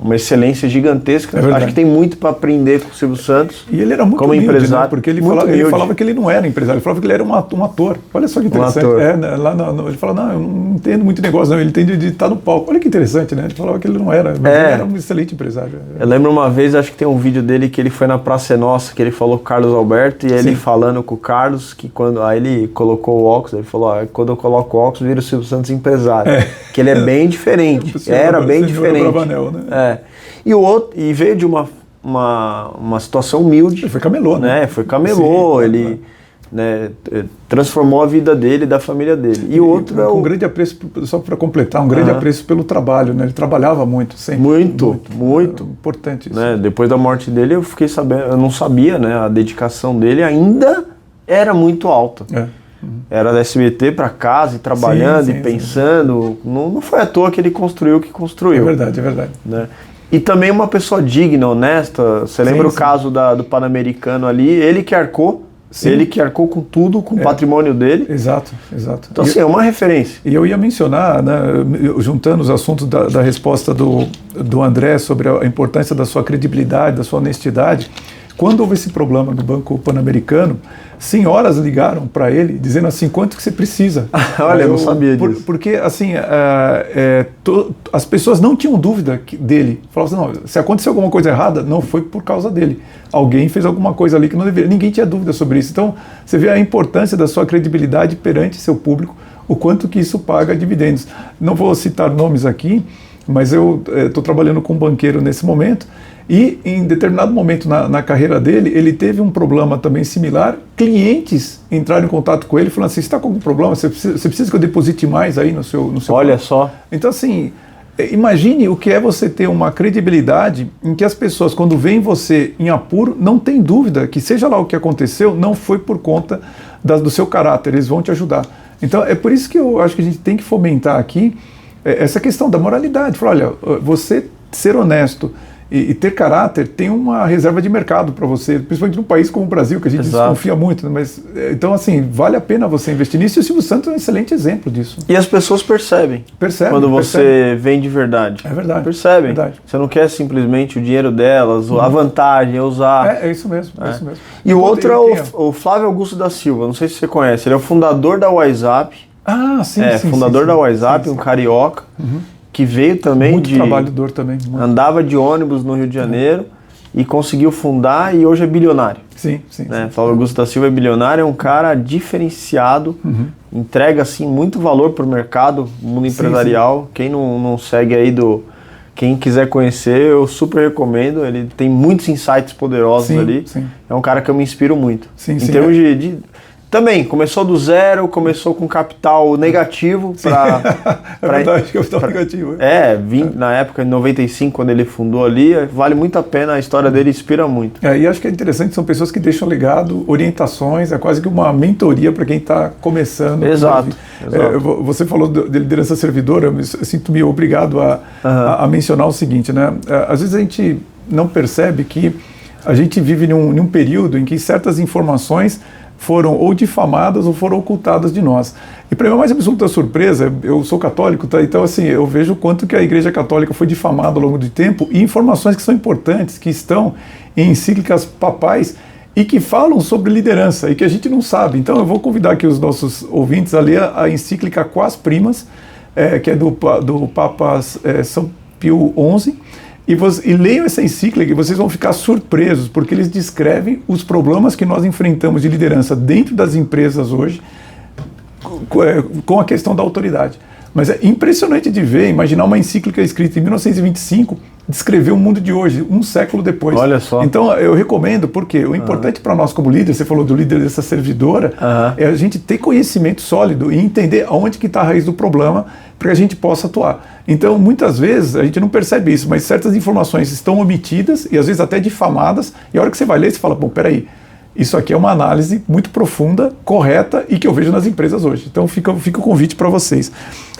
uma excelência gigantesca. Acho que tem muito para aprender com o Silvio Santos. E ele era muito como humilde, empresário, né? Porque ele falava que ele não era empresário, ele falava que ele era um ator. Olha só que interessante. Ele falava, não, eu não entendo muito negócio, não, ele entende de estar no palco. Olha que interessante, né? Ele falava que ele não era, mas ele era um excelente empresário. Eu lembro uma vez, acho que tem um vídeo dele que ele foi na Praça é Nossa, que ele falou com o Carlos Alberto, e ele falando com o Carlos, que aí ele colocou o óculos, ele falou, quando eu coloco o óculos, vira o Silvio Santos empresário. Que ele é bem diferente. Era bem diferente. Bravanel, né? E o outro, e veio de uma situação humilde. Ele foi camelô, né? Foi camelô, ele transformou a vida dele e da família dele. E o outro com grande apreço, só para completar, um grande apreço pelo trabalho, né? Ele trabalhava muito, sempre. Muito. Importante isso. Depois da morte dele, eu fiquei sabendo, eu não sabia, né? A dedicação dele ainda era muito alta. Era da SBT para casa, e trabalhando e pensando. Não foi à toa que ele construiu o que construiu. É verdade. Né? E também uma pessoa digna, honesta. Você lembra o caso do Pan-Americano ali? Ele que arcou. Ele que arcou com tudo, com o patrimônio dele. Exato. Então, assim, é uma referência. E eu ia mencionar, né, juntando os assuntos da resposta do André sobre a importância da sua credibilidade, da sua honestidade. Quando houve esse problema no Banco Pan-Americano, senhoras ligaram para ele dizendo assim, quanto que você precisa? Olha, eu não sabia disso. Porque assim, as pessoas não tinham dúvida dele. Falavam assim, não, se aconteceu alguma coisa errada, não foi por causa dele. Alguém fez alguma coisa ali que não deveria. Ninguém tinha dúvida sobre isso. Então, você vê a importância da sua credibilidade perante seu público, o quanto que isso paga dividendos. Não vou citar nomes aqui, mas eu estou trabalhando com um banqueiro nesse momento. E em determinado momento na carreira dele, ele teve um problema também similar. Clientes entraram em contato com ele falando assim, você está com algum problema? Você precisa que eu deposite mais aí no seu Olha só. Então assim, imagine o que é você ter uma credibilidade em que as pessoas, quando veem você em apuro, não tem dúvida que seja lá o que aconteceu, não foi por conta do seu caráter, eles vão te ajudar. Então é por isso que eu acho que a gente tem que fomentar aqui essa questão da moralidade. Falar, olha, você ser honesto e ter caráter tem uma reserva de mercado para você, principalmente num país como o Brasil, que a gente desconfia muito, né? Mas então assim, vale a pena você investir nisso, e o Silvio Santos é um excelente exemplo disso. E as pessoas percebem quando você vem de verdade. É verdade. Percebem. Você não quer simplesmente o dinheiro delas, a vantagem, usar. É isso mesmo, é isso mesmo. E o outro é o Flávio Augusto da Silva, não sei se você conhece, ele é o fundador da WhatsApp. Sim. Fundador da WhatsApp, um carioca. Que veio também muito trabalhador também. Andava de ônibus no Rio de Janeiro e conseguiu fundar e hoje é bilionário. Sim. Flávio Augusto da Silva é bilionário, é um cara diferenciado, entrega assim muito valor para o mercado, mundo empresarial. Quem não segue aí quem quiser conhecer, eu super recomendo. Ele tem muitos insights poderosos ali. É um cara que eu me inspiro muito. Em termos de também, começou do zero, começou com capital negativo. É verdade, capital negativo. Na época, em 95, quando ele fundou ali, vale muito a pena, a história dele inspira muito. E acho que é interessante, são pessoas que deixam legado, orientações, é quase que uma mentoria para quem está começando. Exato. Você falou de liderança servidora, eu sinto-me obrigado a mencionar o seguinte, né? Às vezes a gente não percebe que a gente vive num período em que certas informações foram ou difamadas ou foram ocultadas de nós. E para mim a mais absoluta surpresa, eu sou católico, tá? Então assim, eu vejo o quanto que a Igreja Católica foi difamada ao longo do tempo, e informações que são importantes, que estão em encíclicas papais e que falam sobre liderança e que a gente não sabe. Então eu vou convidar aqui os nossos ouvintes a ler a encíclica Quas Primas, que é do Papa São Pio XI, E leiam essa encíclica e vocês vão ficar surpresos, porque eles descrevem os problemas que nós enfrentamos de liderança dentro das empresas hoje com a questão da autoridade. Mas é impressionante de ver, imaginar uma encíclica escrita em 1925 descrever o mundo de hoje, um século depois. Olha só. Então eu recomendo, porque o importante para nós como líder, você falou do líder dessa servidora, é a gente ter conhecimento sólido e entender aonde que está a raiz do problema para que a gente possa atuar. Então muitas vezes a gente não percebe isso, mas certas informações estão omitidas e às vezes até difamadas, e a hora que você vai ler, você fala, bom, peraí, isso aqui é uma análise muito profunda, correta e que eu vejo nas empresas hoje. Então fica o convite para vocês.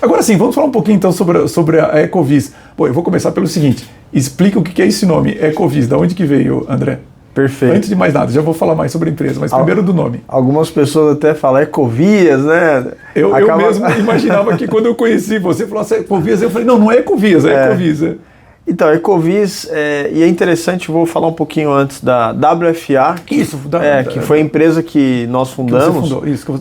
Agora sim, vamos falar um pouquinho então sobre a Ecovis. Bom, eu vou começar pelo seguinte, explica o que é esse nome, Ecovis, da onde que veio, André? Perfeito. Antes de mais nada, já vou falar mais sobre a empresa, mas primeiro do nome. Algumas pessoas até falam Ecovias, né? Eu mesmo imaginava que quando eu conheci você, falou assim, Ecovias, eu falei, não é Ecovias, é Ecovis. Então, Ecovis, e é interessante, vou falar um pouquinho antes da WFA, que foi a empresa que nós fundamos,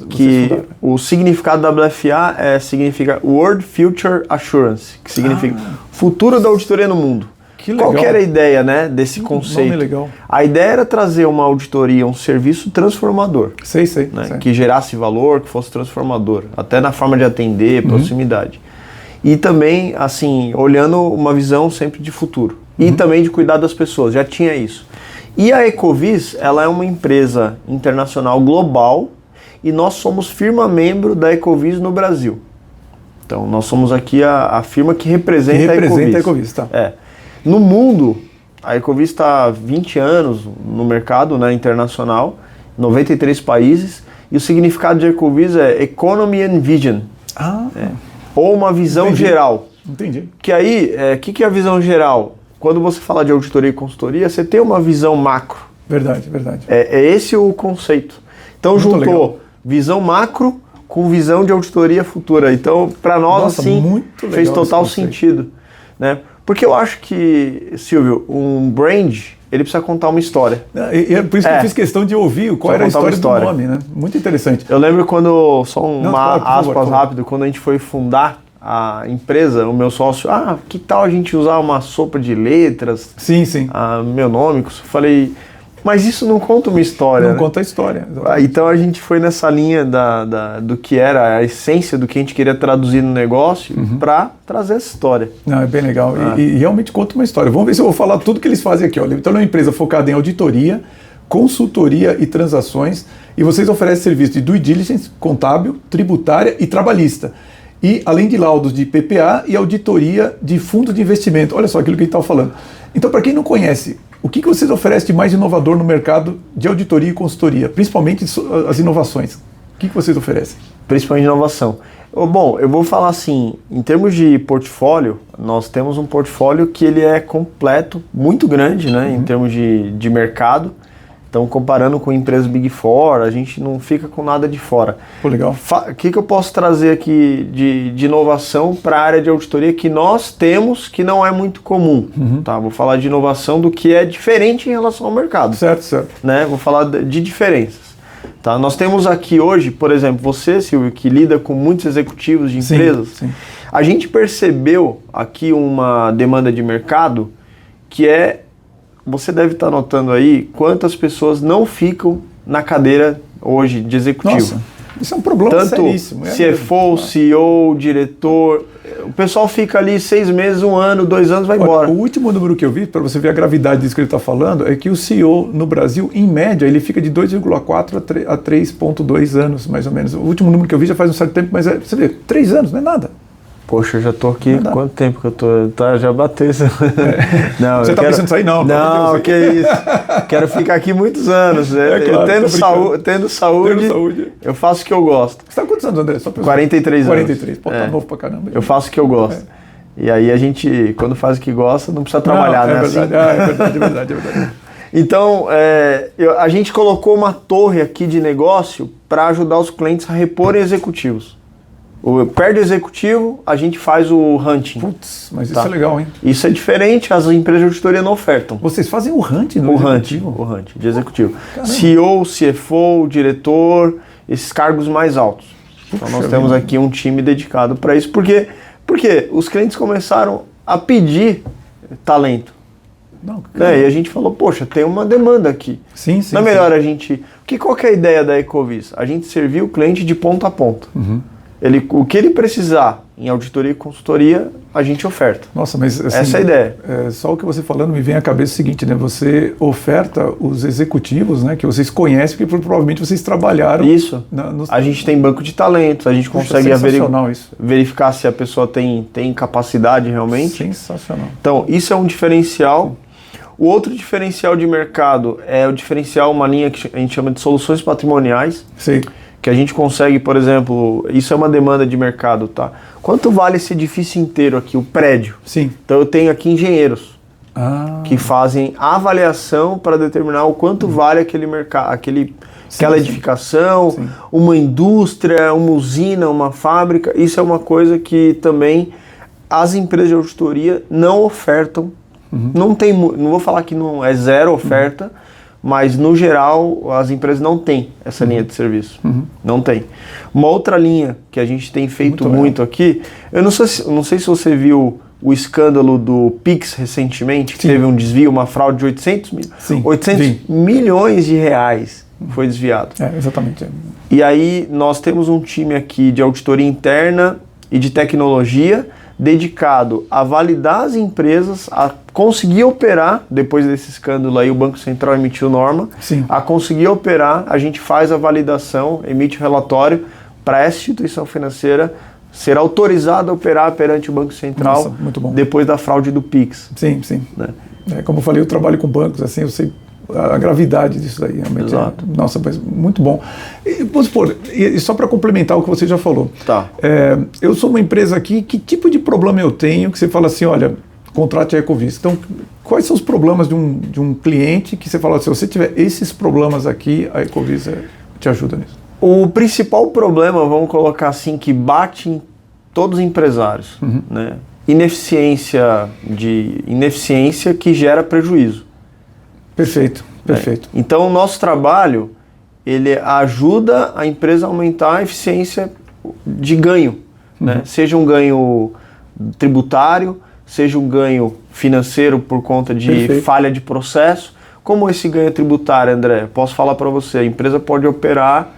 que o significado da WFA significa World Future Assurance, que significa futuro da auditoria no mundo. Que legal. Qual que era a ideia, né, desse conceito? Nome legal. A ideia era trazer uma auditoria, um serviço transformador. Sei. Que gerasse valor, que fosse transformador, até na forma de atender, proximidade. E também, assim, olhando uma visão sempre de futuro. E também de cuidar das pessoas, já tinha isso. E a Ecovis, ela é uma empresa internacional global e nós somos firma membro da Ecovis no Brasil. Então, nós somos aqui a firma que representa a Ecovis. Tá. No mundo, a Ecovis está há 20 anos no mercado, né, internacional, 93 países, e o significado de Ecovis é Economy and Vision. Ou uma visão geral. Entendi. Que aí, que é a visão geral? Quando você fala de auditoria e consultoria, você tem uma visão macro. Verdade. É esse o conceito. Então muito juntou legal. Visão macro com visão de auditoria futura. Então, para nós, assim, fez total sentido. Né? Porque eu acho que, Silvio, um brand, ele precisa contar uma história. É por isso que eu fiz questão de ouvir qual era a história do nome, né? Muito interessante. Eu lembro quando, aspas rápido, quando a gente foi fundar a empresa, o meu sócio, que tal a gente usar uma sopa de letras? Sim. Meu nome, eu falei, mas isso não conta uma história. Não conta a história. Então a gente foi nessa linha do que era a essência do que a gente queria traduzir no negócio para trazer essa história. Não, é bem legal. E realmente conta uma história. Vamos ver se eu vou falar tudo que eles fazem aqui. Olha, então é uma empresa focada em auditoria, consultoria e transações, e vocês oferecem serviço de due diligence, contábil, tributária e trabalhista. E além de laudos de PPA e auditoria de fundos de investimento. Olha só aquilo que a gente estava falando. Então, para quem não conhece, o que vocês oferecem de mais inovador no mercado de auditoria e consultoria? Principalmente as inovações. O que vocês oferecem? Principalmente inovação. Bom, eu vou falar assim, em termos de portfólio, nós temos um portfólio que ele é completo, muito grande, né, em termos de mercado. Então, comparando com empresas Big Four, a gente não fica com nada de fora. Pô, legal. O que eu posso trazer aqui de inovação para a área de auditoria que nós temos, que não é muito comum? Tá? Vou falar de inovação do que é diferente em relação ao mercado. Certo. Né? Vou falar de diferenças. Tá? Nós temos aqui hoje, por exemplo, você, Silvio, que lida com muitos executivos de empresas, sim. A gente percebeu aqui uma demanda de mercado que você deve estar notando aí quantas pessoas não ficam na cadeira hoje de executivo. Nossa, isso é um problema seríssimo. CFO, CEO, diretor, o pessoal fica ali 6 meses, 1 ano, 2 anos, vai embora. O último número que eu vi, para você ver a gravidade disso que ele está falando, é que o CEO no Brasil, em média, ele fica de 2,4 a 3,2 anos, mais ou menos. O último número que eu vi já faz um certo tempo, mas você vê, 3 anos, não é nada. Poxa, eu já tô aqui, quanto tempo que eu tô? Já bateu isso. Não, você tá pensando nisso aí? Não, que isso. Quero ficar aqui muitos anos. Claro, tendo saúde, eu faço o que eu gosto. Você tá com quantos anos, André? 43 anos. 43, pô, tá novo pra caramba. Eu faço o que eu gosto. E aí a gente, quando faz o que gosta, não precisa trabalhar, né? É verdade, é verdade. Então, a gente colocou uma torre aqui de negócio para ajudar os clientes a reporem executivos. Perto do executivo, a gente faz o hunting. Putz, mas isso é legal, hein? Isso é diferente, as empresas de auditoria não ofertam. Vocês fazem o hunting no executivo? O hunting de executivo. Caramba. CEO, CFO, diretor, esses cargos mais altos. Então nós temos aqui um time dedicado para isso. Porque os clientes começaram a pedir talento. Não, E a gente falou, poxa, tem uma demanda aqui. Sim. Não é melhor a gente... Qual que é a ideia da Ecovis? A gente servir o cliente de ponta a ponta. O que ele precisar em auditoria e consultoria, a gente oferta. Nossa, mas assim, essa é a ideia. Só o que você falando me vem à cabeça o seguinte, né? Você oferta os executivos, né? Que vocês conhecem, porque provavelmente vocês trabalharam... Isso. A gente tem banco de talentos, a gente consegue verificar se a pessoa tem capacidade realmente. Sensacional. Então, isso é um diferencial. O outro diferencial de mercado é o diferencial, uma linha que a gente chama de soluções patrimoniais. Sim. Que a gente consegue, por exemplo, isso é uma demanda de mercado, tá? Quanto vale esse edifício inteiro aqui, o prédio? Sim. Então eu tenho aqui engenheiros que fazem avaliação para determinar o quanto vale aquele mercado, aquela edificação, uma indústria, uma usina, uma fábrica. Isso é uma coisa que também as empresas de auditoria não ofertam. Não vou falar que não é zero oferta, mas no geral as empresas não têm essa linha de serviço. Não tem. Uma outra linha que a gente tem feito muito aqui, eu não sei se você viu o escândalo do Pix recentemente, que teve um desvio, uma fraude de 800 milhões de reais foi desviado. Exatamente. E aí nós temos um time aqui de auditoria interna e de tecnologia dedicado a validar as empresas, a conseguir operar, depois desse escândalo aí o Banco Central emitiu norma, a conseguir operar, a gente faz a validação, emite o relatório para essa instituição financeira ser autorizada a operar perante o Banco Central. Nossa, muito bom. Depois da fraude do Pix. Sim. Né? Como eu falei, eu trabalho com bancos, assim, eu sei a gravidade disso daí, realmente. Exato. Nossa, mas muito bom. Vamos supor, e só para complementar o que você já falou. Tá. Eu sou uma empresa aqui, que tipo de problema eu tenho que você fala assim, olha, contrate a Ecovis. Então, quais são os problemas de um cliente que você fala assim, se você tiver esses problemas aqui, a Ecovis te ajuda nisso? O principal problema, vamos colocar assim, que bate em todos os empresários, né? Ineficiência que gera prejuízo. Perfeito. Então, o nosso trabalho, ele ajuda a empresa a aumentar a eficiência de ganho, né? Seja um ganho tributário, seja um ganho financeiro por conta de falha de processo. Como esse ganho tributário, André? Posso falar para você, a empresa pode operar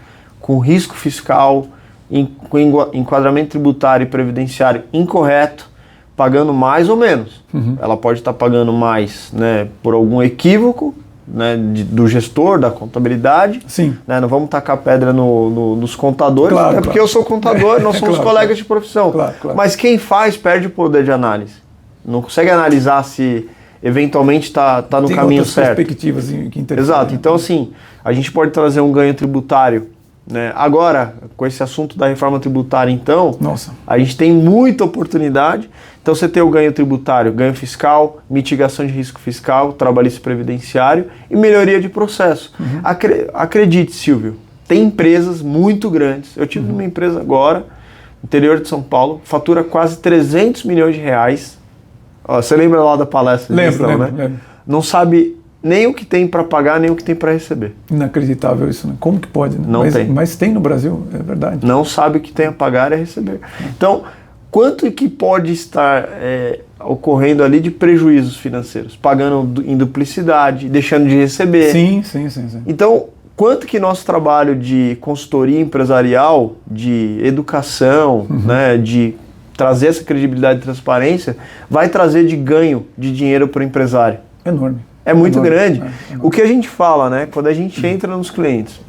com risco fiscal, com enquadramento tributário e previdenciário incorreto, pagando mais ou menos. Ela pode estar pagando mais, né, por algum equívoco, né, do gestor, da contabilidade. Né, não vamos tacar pedra nos contadores, porque eu sou contador, nós somos colegas de profissão. Mas quem faz perde o poder de análise. Não consegue analisar se eventualmente está no caminho certo. Tem perspectivas que interessam. Exato. Então, assim, a gente pode trazer um ganho tributário, né? Agora, com esse assunto da reforma tributária, então, a gente tem muita oportunidade. Então, você tem o ganho tributário, ganho fiscal, mitigação de risco fiscal, trabalhista e previdenciário e melhoria de processo. Acredite, Silvio, tem empresas muito grandes. Eu tive uma empresa agora, interior de São Paulo, fatura quase 300 milhões de reais. Você lembra lá da palestra? Lembro. Não sabe nem o que tem para pagar, nem o que tem para receber. Inacreditável isso, né? Como que pode? Né? Mas tem no Brasil, é verdade. Não sabe o que tem a pagar e a receber. Então, quanto que pode estar ocorrendo ali de prejuízos financeiros? Pagando em duplicidade, deixando de receber. Sim. Então, quanto que nosso trabalho de consultoria empresarial, de educação, né, de trazer essa credibilidade e transparência, vai trazer de ganho de dinheiro para o empresário? Enorme. É muito grande. O que a gente fala, né? Quando a gente entra nos clientes,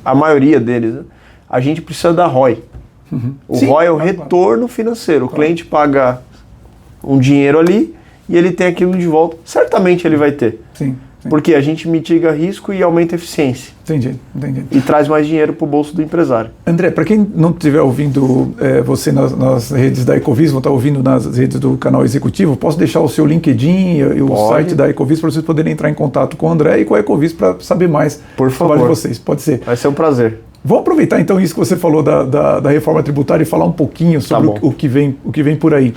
a maioria deles, né, a gente precisa da ROI. O ROI é o retorno financeiro. O cliente paga um dinheiro ali e ele tem aquilo de volta. Certamente ele vai ter. Sim. Porque a gente mitiga risco e aumenta a eficiência. Entendi. E traz mais dinheiro para o bolso do empresário. André, para quem não estiver ouvindo você nas redes da Ecovis, vão estar ouvindo nas redes do canal executivo, posso deixar o seu LinkedIn e o site da Ecovis para vocês poderem entrar em contato com o André e com a Ecovis para saber mais do trabalho de vocês. Pode ser? Vai ser um prazer. Vamos aproveitar então isso que você falou da reforma tributária e falar um pouquinho sobre o que vem por aí.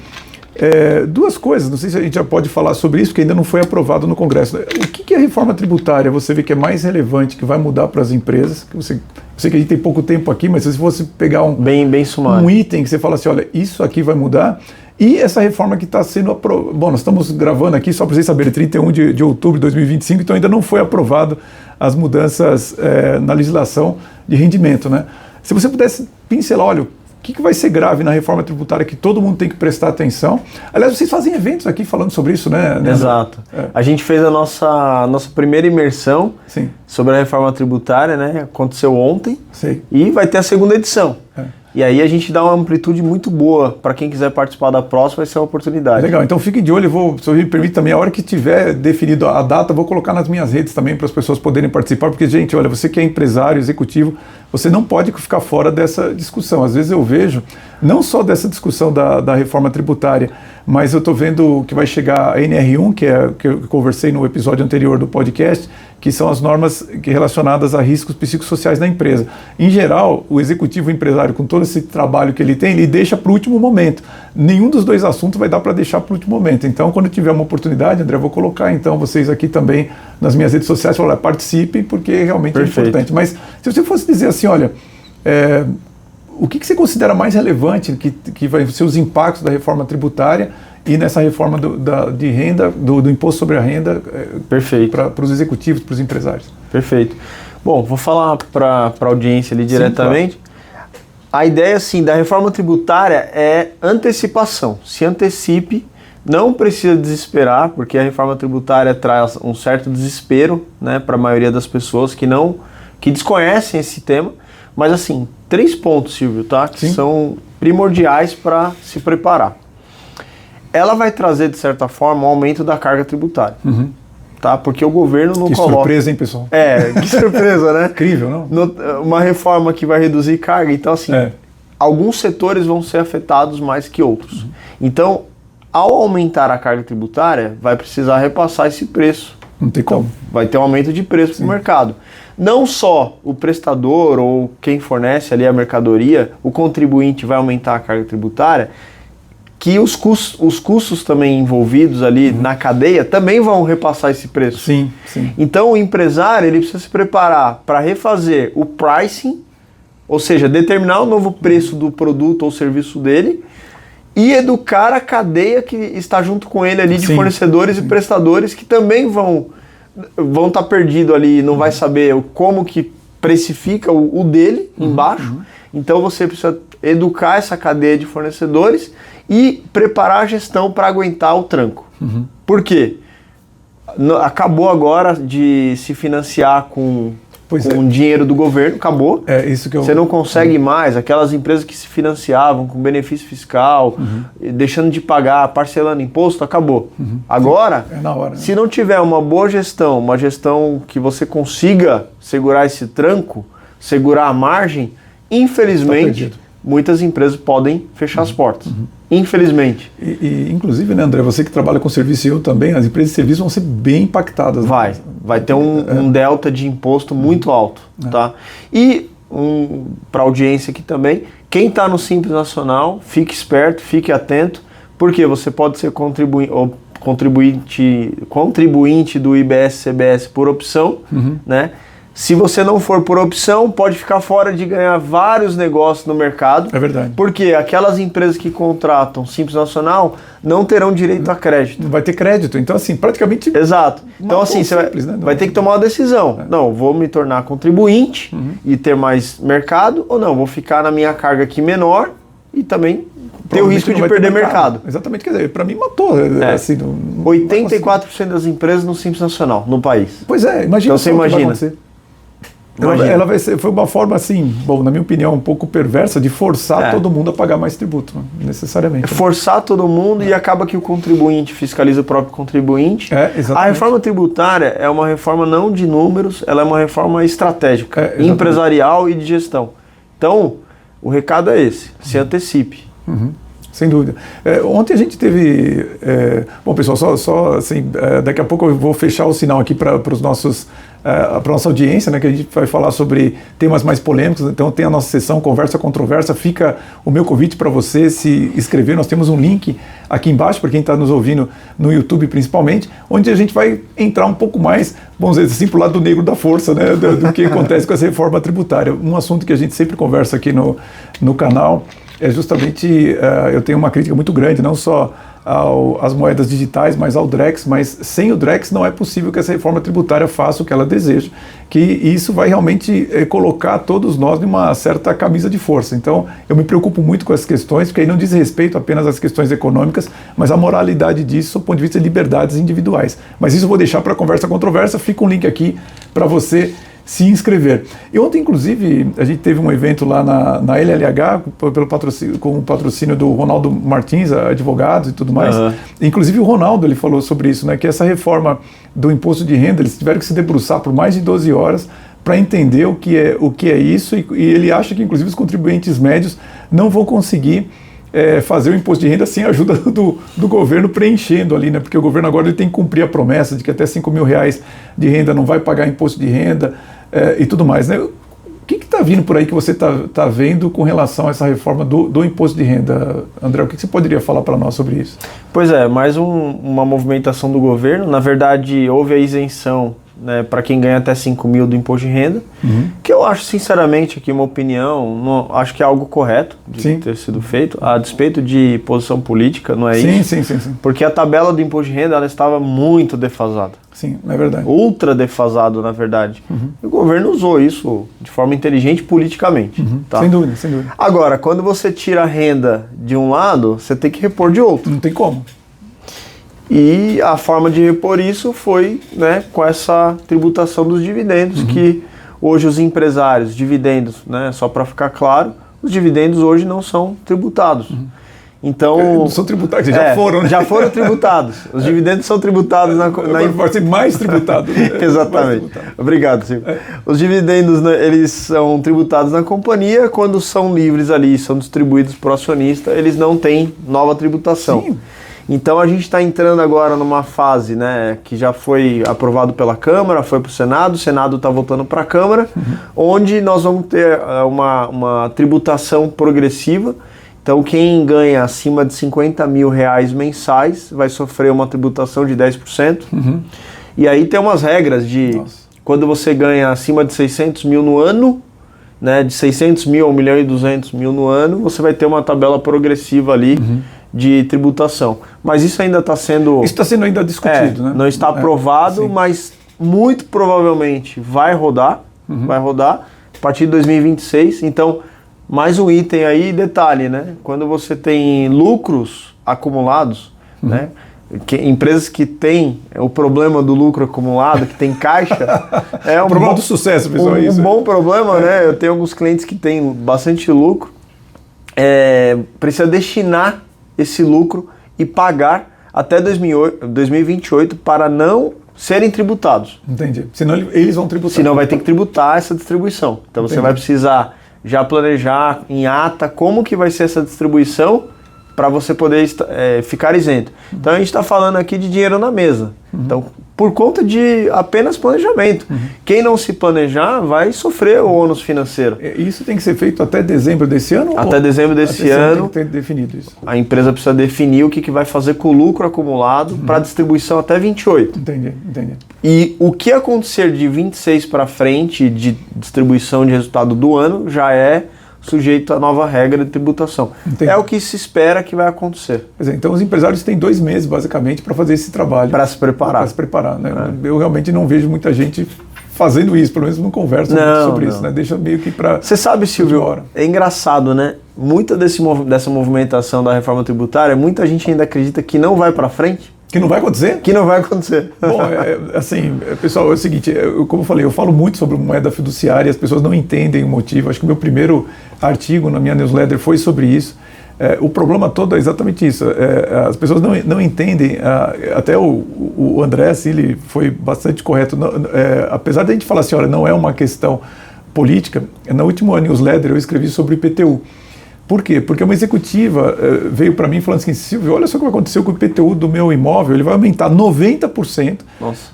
Duas coisas, não sei se a gente já pode falar sobre isso, que ainda não foi aprovado no Congresso. O que é a reforma tributária? Você vê que é mais relevante, que vai mudar para as empresas? Eu sei que a gente tem pouco tempo aqui, mas se você pegar um bem sumário, um item que você fala assim, olha, isso aqui vai mudar. E essa reforma que está sendo aprovada, bom, nós estamos gravando aqui, só para vocês saberem, 31 de outubro de 2025, então ainda não foi aprovado as mudanças na legislação de rendimento, né? Se você pudesse pincelar, olha, o que vai ser grave na reforma tributária que todo mundo tem que prestar atenção? Aliás, vocês fazem eventos aqui falando sobre isso, né? Exato. A gente fez a nossa primeira imersão Sim. sobre a reforma tributária, né? Aconteceu ontem. Sim. E vai ter a segunda edição. E aí a gente dá uma amplitude muito boa. Para quem quiser participar da próxima, vai ser uma oportunidade. Legal, então fiquem de olho, se me permite também, a hora que tiver definido a data, vou colocar nas minhas redes também para as pessoas poderem participar, porque, gente, olha, você que é empresário, executivo, você não pode ficar fora dessa discussão. Às vezes eu vejo, não só dessa discussão da reforma tributária, mas eu estou vendo que vai chegar a NR1, que eu conversei no episódio anterior do podcast, que são as normas relacionadas a riscos psicossociais da empresa. Em geral, o executivo empresário, com todo esse trabalho que ele tem, ele deixa para o último momento. Nenhum dos dois assuntos vai dar para deixar para o último momento. Então, quando eu tiver uma oportunidade, André, eu vou colocar então vocês aqui também nas minhas redes sociais, falar, participem, porque realmente é importante. Mas se você fosse dizer assim, olha, o que você considera mais relevante que vai ser os impactos da reforma tributária e nessa reforma de renda, do imposto sobre a renda para os executivos, para os empresários? Perfeito. Bom, vou falar para a audiência ali diretamente. Sim, claro. A ideia, assim, da reforma tributária é antecipação. Se antecipe, não precisa desesperar, porque a reforma tributária traz um certo desespero, né, para a maioria das pessoas que desconhecem esse tema. Mas, assim, 3 pontos, Silvio, tá? Que são primordiais para se preparar. Ela vai trazer, de certa forma, um aumento da carga tributária. Tá? Porque o governo não coloca... Que surpresa, hein, pessoal? Que surpresa, né? Incrível, não? Uma reforma que vai reduzir carga. Então, assim, alguns setores vão ser afetados mais que outros. Então, ao aumentar a carga tributária, vai precisar repassar esse preço. Não tem como. Vai ter um aumento de preço para o mercado. Não só o prestador ou quem fornece ali a mercadoria, o contribuinte vai aumentar a carga tributária, que os custos também envolvidos ali na cadeia também vão repassar esse preço. Sim. Então o empresário ele precisa se preparar para refazer o pricing, ou seja, determinar o novo preço do produto ou serviço dele e educar a cadeia que está junto com ele ali de fornecedores e prestadores que também vão estar perdido ali, não vai saber como que precifica o dele embaixo. Então você precisa educar essa cadeia de fornecedores e preparar a gestão para aguentar o tranco. Por quê? Acabou agora de se financiar com dinheiro do governo, acabou. Isso que Você não consegue mais, aquelas empresas que se financiavam com benefício fiscal, deixando de pagar, parcelando imposto, acabou. Agora, na hora, se não tiver uma boa gestão, uma gestão que você consiga segurar esse tranco, segurar a margem, infelizmente, muitas empresas podem fechar as portas. Infelizmente. E inclusive, né, André, você que trabalha com serviço e eu também, as empresas de serviço vão ser bem impactadas. Vai ter um delta de imposto muito alto. Tá? E para a audiência aqui também, quem está no Simples Nacional, fique esperto, fique atento, porque você pode ser contribuinte do IBS-CBS por opção, né? Se você não for por opção, pode ficar fora de ganhar vários negócios no mercado. É verdade. Porque aquelas empresas que contratam Simples Nacional não terão direito a crédito. Não vai ter crédito. Então, assim, praticamente... Exato. Então, assim, você vai ter que tomar uma decisão. Não, vou me tornar contribuinte e ter mais mercado, ou não, vou ficar na minha carga aqui menor e também ter o risco de perder mercado. Exatamente. Quer dizer, para mim matou. Assim, 84% das empresas no Simples Nacional, no país. Pois é, imagina. Então, você imagina. Ela foi uma forma, assim, bom, na minha opinião, um pouco perversa de forçar todo mundo a pagar mais tributo, necessariamente. Forçar todo mundo e acaba que o contribuinte fiscaliza o próprio contribuinte. Exatamente. A reforma tributária é uma reforma não de números, ela é uma reforma estratégica, empresarial e de gestão. Então, o recado é esse, se antecipe. Sem dúvida. Ontem a gente teve... bom, pessoal, só assim, daqui a pouco eu vou fechar o sinal aqui para os nossos para nossa audiência, né, que a gente vai falar sobre temas mais polêmicos. Então tem a nossa sessão Conversa Controversa. Fica o meu convite para você se inscrever. Nós temos um link aqui embaixo para quem está nos ouvindo no YouTube principalmente, onde a gente vai entrar um pouco mais, vamos dizer assim, para o lado negro da força, né, do que acontece com essa reforma tributária. Um assunto que a gente sempre conversa aqui no canal é justamente, eu tenho uma crítica muito grande, não só às moedas digitais, mas ao Drex, mas sem o Drex não é possível que essa reforma tributária faça o que ela deseja, que isso vai realmente colocar todos nós numa certa camisa de força. Então, eu me preocupo muito com essas questões, porque aí não diz respeito apenas às questões econômicas, mas a moralidade disso do ponto de vista de liberdades individuais. Mas isso eu vou deixar para Conversa Controversa, fica um link aqui para você se inscrever. E ontem, inclusive, a gente teve um evento lá na LLH, com o patrocínio do Ronaldo Martins, advogados e tudo mais. Inclusive o Ronaldo, ele falou sobre isso, né, que essa reforma do imposto de renda, eles tiveram que se debruçar por mais de 12 horas para entender o que é isso, e ele acha que, inclusive, os contribuintes médios não vão conseguir fazer o imposto de renda sem a ajuda do governo preenchendo ali, né? Porque o governo agora ele tem que cumprir a promessa de que até R$5 mil de renda não vai pagar imposto de renda e tudo mais, né? O que está vindo por aí que você está vendo com relação a essa reforma do imposto de renda, André? O que você poderia falar para nós sobre isso? Pois é, mais uma movimentação do governo. Na verdade, houve a isenção, né, para quem ganha até 5 mil do imposto de renda, que eu acho, sinceramente, aqui uma opinião, acho que é algo correto de ter sido feito, a despeito de posição política, não é isso? Sim. Porque a tabela do imposto de renda ela estava muito defasada. Sim, é verdade. Ultra defasado, na verdade. E o governo usou isso de forma inteligente politicamente. Tá? Sem dúvida. Agora, quando você tira a renda de um lado, você tem que repor de outro. Não tem como. E a forma de repor isso foi, né, com essa tributação dos dividendos, que hoje os empresários, dividendos, né, só para ficar claro, os dividendos hoje não são tributados. Então, não são tributados, já foram, né? Já foram tributados. Os dividendos são tributados Vai ser mais tributado. Exatamente. Obrigado, Silvio. Os dividendos, né, eles são tributados na companhia, quando são livres ali, são distribuídos para o acionista, eles não têm nova tributação. Sim. Então a gente está entrando agora numa fase, né, que já foi aprovado pela Câmara, foi para o Senado está voltando para a Câmara, onde nós vamos ter uma tributação progressiva. Então quem ganha acima de R$50 mil mensais vai sofrer uma tributação de 10%. E aí tem umas regras de quando você ganha acima de 600 mil no ano, né, de 600 mil a 1.200.000 no ano, você vai ter uma tabela progressiva ali de tributação. Mas isso ainda está sendo... Isso está sendo ainda discutido, né? Não está aprovado, mas muito provavelmente vai rodar a partir de 2026. Então, mais um item aí, detalhe, né? Quando você tem lucros acumulados, né? Empresas que têm o problema do lucro acumulado, que tem caixa, é um problema do sucesso, pessoal. Um bom problema, né? Eu tenho alguns clientes que têm bastante lucro, precisa destinar esse lucro e pagar até 2028 para não serem tributados. Entendi. Senão eles vão tributar. Senão vai ter que tributar essa distribuição. Então você vai precisar já planejar em ata como que vai ser essa distribuição para você poder ficar isento. Então a gente está falando aqui de dinheiro na mesa. Então, por conta de apenas planejamento. Quem não se planejar vai sofrer o ônus financeiro. Isso tem que ser feito até dezembro desse ano? Até dezembro desse ano. Tem que ter definido isso. A empresa precisa definir o que vai fazer com o lucro acumulado para distribuição até 28. Entendi. E o que acontecer de 26 para frente de distribuição de resultado do ano já é sujeito à nova regra de tributação. Entendi. É o que se espera que vai acontecer. Pois é, então os empresários têm 2 meses, basicamente, para fazer esse trabalho. Para se preparar. Né? Eu realmente não vejo muita gente fazendo isso, pelo menos não conversa sobre isso, né? Deixa meio que para... Você sabe, Silvio, é engraçado, né? Muita dessa movimentação da reforma tributária, muita gente ainda acredita que não vai para frente. Que não vai acontecer? Que não vai acontecer. Bom, pessoal, é o seguinte, como eu falei, eu falo muito sobre moeda fiduciária, as pessoas não entendem o motivo. Acho que o meu primeiro artigo na minha newsletter foi sobre isso. O problema todo é exatamente isso. As pessoas não entendem, até o André, assim, ele foi bastante correto. Apesar de a gente falar assim, olha, não é uma questão política, na última newsletter eu escrevi sobre o IPTU. Por quê? Porque uma executiva veio para mim falando assim, Silvio, olha só o que aconteceu com o IPTU do meu imóvel, ele vai aumentar 90%,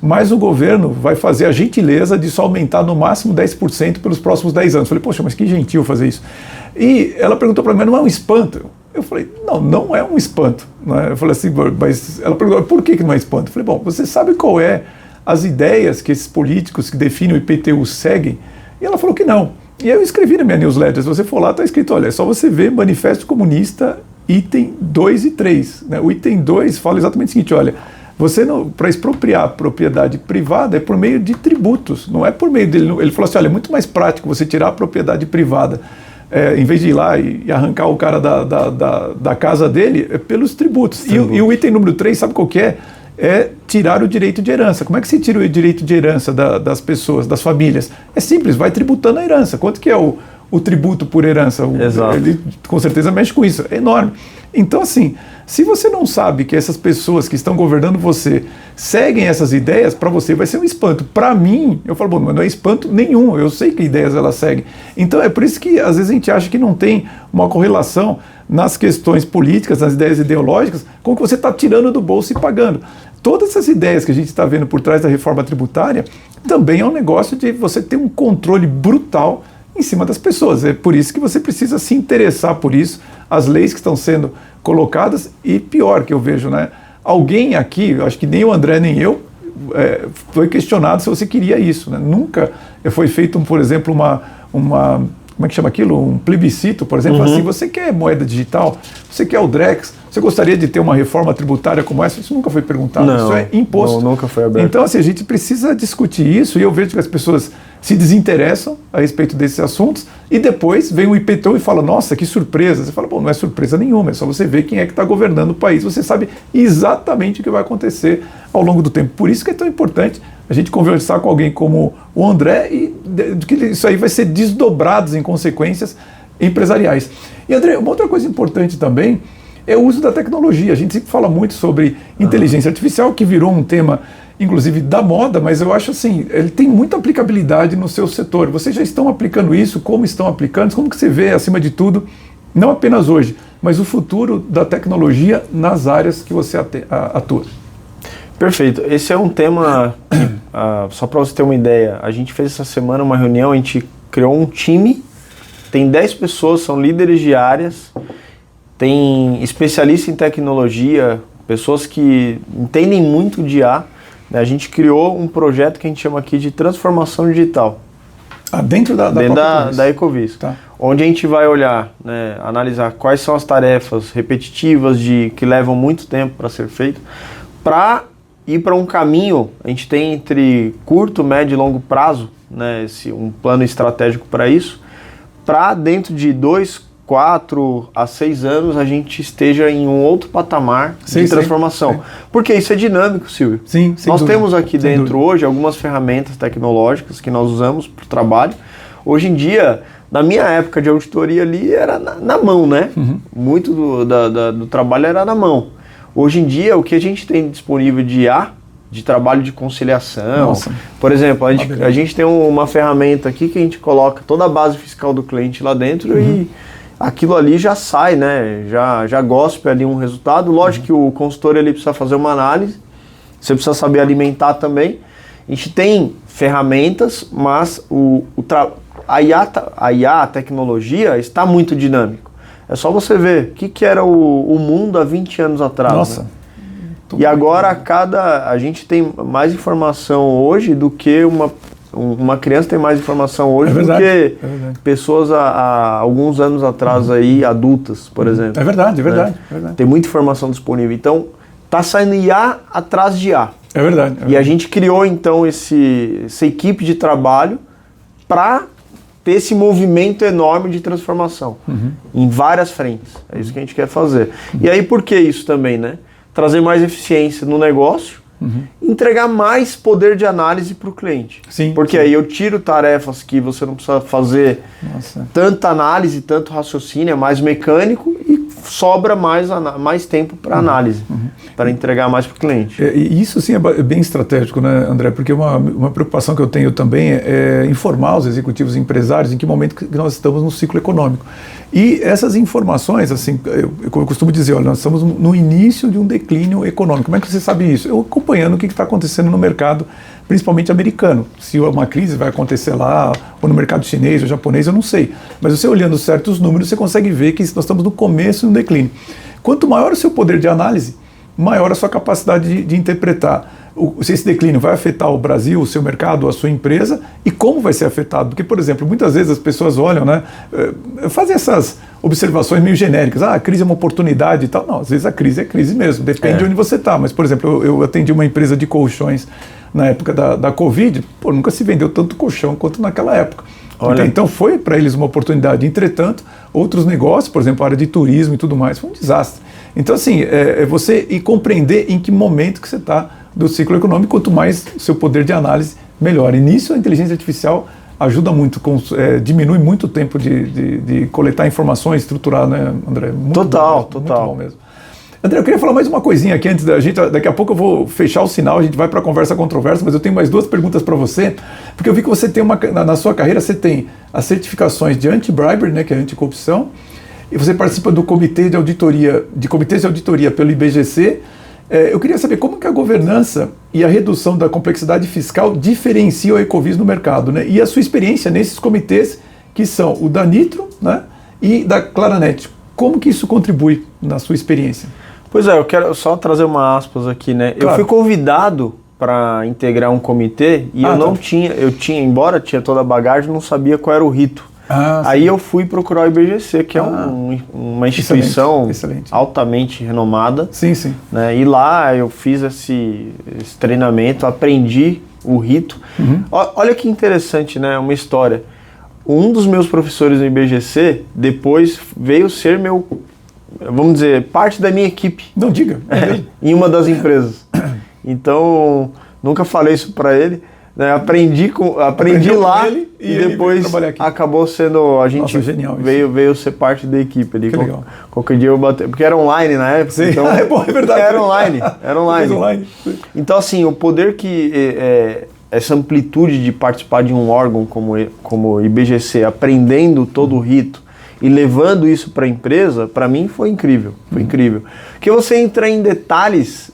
mas o governo vai fazer a gentileza de só aumentar no máximo 10% pelos próximos 10 anos. Eu falei, poxa, mas que gentil fazer isso. E ela perguntou para mim, não é um espanto? Eu falei, não é um espanto. Né? Eu falei assim, mas ela perguntou, por que não é espanto? Eu falei, bom, você sabe qual é as ideias que esses políticos que definem o IPTU seguem? E ela falou que não. E aí eu escrevi na minha newsletter, se você for lá, está escrito, olha, é só você ver Manifesto Comunista, item 2 e 3. Né? O item 2 fala exatamente o seguinte, olha, você para expropriar a propriedade privada é por meio de tributos, não é por meio dele. Ele falou assim, olha, é muito mais prático você tirar a propriedade privada, em vez de ir lá e arrancar o cara da casa dele, pelos tributos. E o item número 3, sabe qual que é? É tirar o direito de herança. Como é que se tira o direito de herança das pessoas, das famílias? É simples, vai tributando a herança. Quanto que é o tributo por herança? Exato. Ele com certeza mexe com isso, é enorme. Então assim, se você não sabe que essas pessoas que estão governando você seguem essas ideias, para você vai ser um espanto. Para mim, eu falo, bom, mas não é espanto nenhum, eu sei que ideias elas seguem. Então é por isso que às vezes a gente acha que não tem uma correlação nas questões políticas, nas ideias ideológicas, com o que você está tirando do bolso e pagando. Todas essas ideias que a gente está vendo por trás da reforma tributária também é um negócio de você ter um controle brutal em cima das pessoas. É por isso que você precisa se interessar por isso, as leis que estão sendo colocadas e pior que eu vejo, né? Alguém aqui, acho que nem o André nem eu, foi questionado se você queria isso, né? Nunca foi feito, por exemplo, como é que chama aquilo? Um plebiscito, por exemplo, assim, você quer moeda digital? Você quer o Drex? Você gostaria de ter uma reforma tributária como essa? Isso nunca foi perguntado, não, isso é imposto. Não, nunca foi aberto. Então, assim, a gente precisa discutir isso e eu vejo que as pessoas se desinteressam a respeito desses assuntos e depois vem o IPTU e fala, nossa, que surpresa. Você fala, bom, não é surpresa nenhuma, é só você ver quem é que está governando o país. Você sabe exatamente o que vai acontecer ao longo do tempo. Por isso que é tão importante a gente conversar com alguém como o André e que isso aí vai ser desdobrado em consequências empresariais. E André, uma outra coisa importante também é o uso da tecnologia. A gente sempre fala muito sobre inteligência artificial, que virou um tema, inclusive, da moda, mas eu acho assim, ele tem muita aplicabilidade no seu setor. Vocês já estão aplicando isso? Como estão aplicando? Como que você vê, acima de tudo, não apenas hoje, mas o futuro da tecnologia nas áreas que você atua? Perfeito. Esse é um tema, só para você ter uma ideia, a gente fez essa semana uma reunião, a gente criou um time, tem 10 pessoas, são líderes de áreas, tem especialistas em tecnologia, pessoas que entendem muito de IA. A gente criou um projeto que a gente chama aqui de transformação digital. Dentro da Ecovis. Tá. Onde a gente vai olhar, né, analisar quais são as tarefas repetitivas que levam muito tempo para ser feito, para ir para um caminho. A gente tem entre curto, médio e longo prazo, né, um plano estratégico para isso, para dentro de 2, 4 a 6 anos a gente esteja em um outro patamar de transformação. Sim. Porque isso é dinâmico, Silvio. Sim, nós temos aqui dentro hoje algumas ferramentas tecnológicas que nós usamos para o trabalho. Hoje em dia, na minha época de auditoria ali, era na mão, né? Muito do trabalho era na mão. Hoje em dia, o que a gente tem disponível de IA, de trabalho de conciliação. Nossa. Por exemplo, a gente tem uma ferramenta aqui que a gente coloca toda a base fiscal do cliente lá dentro e aquilo ali já sai, né? Já gospe ali um resultado. Lógico que o consultor ele precisa fazer uma análise, você precisa saber alimentar também. A gente tem ferramentas, mas a IA, a tecnologia, está muito dinâmico. É suma você ver o que era o mundo há 20 anos atrás. Nossa. Né? E agora a gente tem mais informação hoje do que uma criança tem mais informação hoje do que pessoas há alguns anos atrás aí, adultas, por exemplo. É verdade. Tem muita informação disponível. Então, está saindo IA atrás de IA. É verdade. E a gente criou, então, essa equipe de trabalho para ter esse movimento enorme de transformação em várias frentes. É isso que a gente quer fazer. E aí, por que isso também, né? Trazer mais eficiência no negócio, entregar mais poder de análise para o cliente. Porque aí eu tiro tarefas que você não precisa fazer tanta análise, tanto raciocínio, é mais mecânico e sobra mais tempo para análise. para entregar mais para o cliente. E isso sim é bem estratégico, né, André? Porque uma preocupação que eu tenho também é informar os executivos e empresários em que momento que nós estamos no ciclo econômico. E essas informações, assim, eu costumo dizer, olha, nós estamos no início de um declínio econômico. Como é que você sabe isso? Eu acompanhando o que está acontecendo no mercado, principalmente americano. Se uma crise vai acontecer lá, ou no mercado chinês ou japonês, eu não sei. Mas você olhando certos números, você consegue ver que nós estamos no começo de um declínio. Quanto maior o seu poder de análise, maior a sua capacidade de interpretar se esse declínio vai afetar o Brasil, o seu mercado, a sua empresa, e como vai ser afetado. Porque, por exemplo, muitas vezes as pessoas olham, né, fazem essas observações meio genéricas, a crise é uma oportunidade e tal. Não, às vezes a crise é crise mesmo, depende de onde você está. Mas, por exemplo, eu atendi uma empresa de colchões na época da Covid, nunca se vendeu tanto colchão quanto naquela época. Então foi para eles uma oportunidade. Entretanto, outros negócios, por exemplo, a área de turismo e tudo mais, foi um desastre. Então, assim, você ir compreender em que momento que você está do ciclo econômico, quanto mais o seu poder de análise, melhor. E nisso a inteligência artificial ajuda muito, diminui muito o tempo de coletar informações, estruturar, né, André? Total. Muito bom mesmo. André, eu queria falar mais uma coisinha aqui antes da gente. Daqui a pouco eu vou fechar o sinal, a gente vai para a conversa controversa, mas eu tenho mais 2 perguntas para você, porque eu vi que você tem na sua carreira, você tem as certificações de anti-bribery, né, que é anticorrupção, e você participa do comitês de auditoria pelo IBGC. Eu queria saber como que a governança e a redução da complexidade fiscal diferenciam a Ecovis no mercado, né? E a sua experiência nesses comitês, que são o da Nitro, né, e da Claranet. Como que isso contribui na sua experiência? Pois é, eu quero só trazer uma aspas aqui, né? Claro. Eu fui convidado para integrar um comitê e embora tinha toda a bagagem, não sabia qual era o rito. Aí eu fui procurar o IBGC, que é uma instituição excelente. Altamente renomada. Sim, sim. Né? E lá eu fiz esse treinamento, aprendi o rito. Uhum. Olha que interessante, né? Uma história. Um dos meus professores no IBGC depois veio ser vamos dizer, parte da minha equipe. Não diga. Em uma das empresas. Então, nunca falei isso para ele. Né? Aprendi lá ele, e depois acabou sendo... A gente veio ser parte da equipe ali. Qualquer dia eu bati... Porque era online na época. Sim, então, é verdade. Era online. Então, assim, o poder que... essa amplitude de participar de um órgão como o IBGC, aprendendo todo o rito e levando isso para a empresa, para mim foi incrível. Foi incrível. Porque você entra em detalhes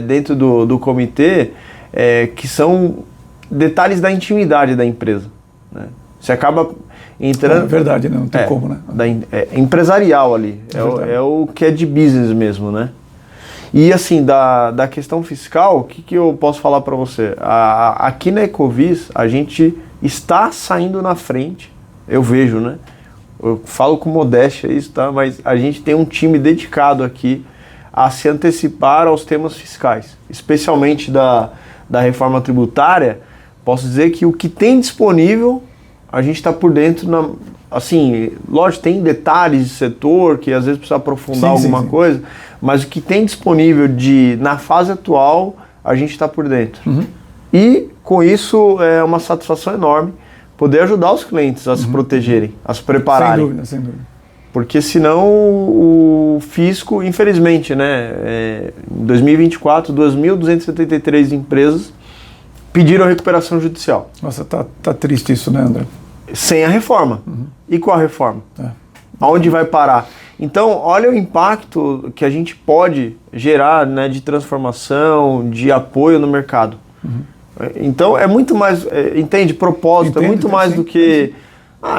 dentro do comitê que são detalhes da intimidade da empresa. Né? Você acaba entrando... É verdade, não tem como, né? Empresarial ali. É o que é de business mesmo, né? E assim, da questão fiscal, o que eu posso falar para você? Aqui na Ecovis, a gente está saindo na frente, eu vejo, né? Eu falo com modéstia isso, tá? Mas a gente tem um time dedicado aqui a se antecipar aos temas fiscais, especialmente da reforma tributária. Posso dizer que o que tem disponível, a gente está por dentro, assim, lógico, tem detalhes de setor que às vezes precisa aprofundar alguma coisa, mas o que tem disponível na fase atual, a gente está por dentro. Uhum. E com isso é uma satisfação enorme poder ajudar os clientes a se protegerem, a se prepararem. Sem dúvida. Porque senão o fisco, infelizmente, né, em 2024, 2.273 empresas pediram recuperação judicial. Nossa, tá triste isso, né, André? Sem a reforma. Uhum. E com a reforma? Aonde vai parar? Então, olha o impacto que a gente pode gerar, né, de transformação, de apoio no mercado. Uhum. Então, é muito mais, entende? Propósito, é muito mais do que,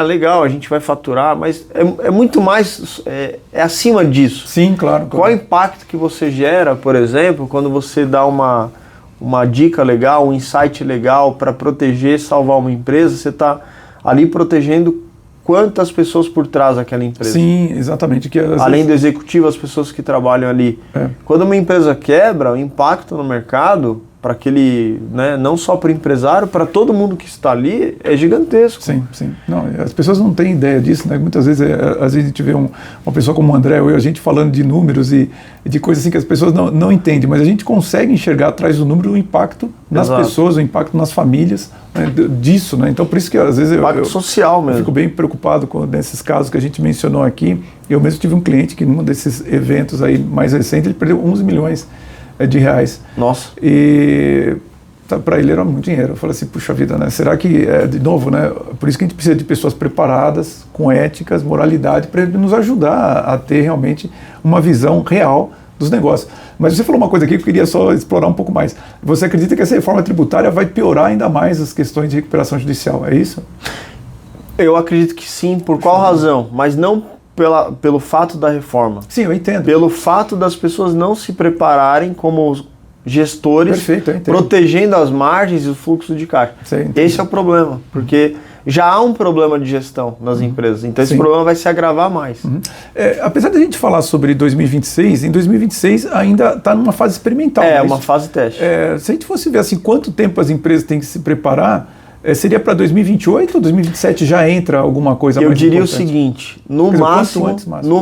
legal, a gente vai faturar, mas é muito mais, é acima disso. Sim, claro. Qual o impacto que você gera, por exemplo, quando você dá uma dica legal, um insight legal para proteger, salvar uma empresa, você está ali protegendo quantas pessoas por trás daquela empresa. Sim, exatamente. Além do executivo, as pessoas que trabalham ali. Quando uma empresa quebra, o impacto no mercado, para aquele, né, não só para o empresário, para todo mundo que está ali, é gigantesco. Sim. Não, as pessoas não têm ideia disso, né? Muitas vezes, às vezes a gente vê uma pessoa como o André, ou a gente falando de números e de coisas assim que as pessoas não entendem, mas a gente consegue enxergar atrás do número o impacto nas pessoas, o impacto nas famílias, né, disso, né? Então, por isso que às vezes impacto social mesmo. Eu fico bem preocupado nesses casos que a gente mencionou aqui. Eu mesmo tive um cliente que num desses eventos aí mais recentes, ele perdeu 11 milhões de reais. Nossa. E para ele era muito dinheiro. Eu falei assim, puxa vida, né? Será que, de novo, né? Por isso que a gente precisa de pessoas preparadas, com éticas, moralidade, para nos ajudar a ter realmente uma visão real dos negócios. Mas você falou uma coisa aqui que eu queria só explorar um pouco mais. Você acredita que essa reforma tributária vai piorar ainda mais as questões de recuperação judicial, é isso? Eu acredito que sim. Por qual razão? Mas não pelo fato da reforma. Sim, eu entendo. Pelo fato das pessoas não se prepararem como gestores, Perfeito, eu entendo. protegendo as margens e o fluxo de caixa. Esse é o problema, porque já há um problema de gestão nas empresas, então esse problema vai se agravar mais. Apesar de a gente falar sobre 2026, em 2026 ainda está numa fase experimental. Uma fase teste. Se a gente fosse ver assim, quanto tempo as empresas têm que se preparar, seria para 2028 ou 2027 já entra alguma coisa mais importante? Eu diria o seguinte, no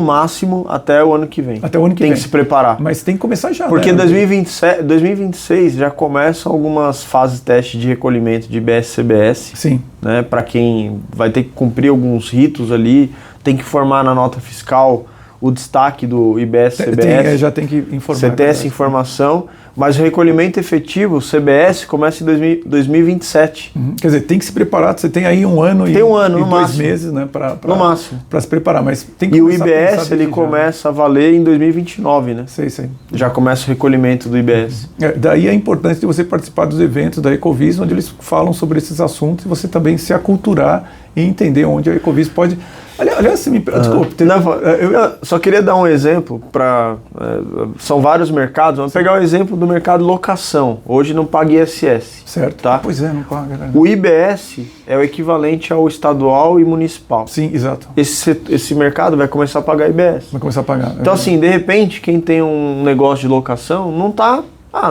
máximo até o ano que vem. Até o ano que tem vem. Que se preparar. Mas tem que começar já, porque né? 2026 já começam algumas fases de teste de recolhimento de IBS-CBS. Sim. Né, para quem vai ter que cumprir alguns ritos ali, tem que informar na nota fiscal o destaque do IBS-CBS. Já tem que informar. Você tem essa informação, mas o recolhimento efetivo, o CBS, começa em 2027. Quer dizer, tem que se preparar, você tem aí um ano e 2 meses, né, no máximo, para se preparar, mas tem que E o IBS ele começa a valer em 2029, né? Sei. Já começa o recolhimento do IBS. Daí a importância de você participar dos eventos da Ecovis, onde eles falam sobre esses assuntos e você também se aculturar e entender onde a Ecovis pode... Aliás, você me... Desculpa. Eu só queria dar um exemplo para... são vários mercados. Vamos pegar o exemplo do mercado locação. Hoje não paga ISS. Certo. Tá? Pois é, não paga. Né? O IBS é o equivalente ao estadual e municipal. Sim, exato. Esse mercado vai começar a pagar IBS. Vai começar a pagar. Então, assim, de repente, quem tem um negócio de locação não tá...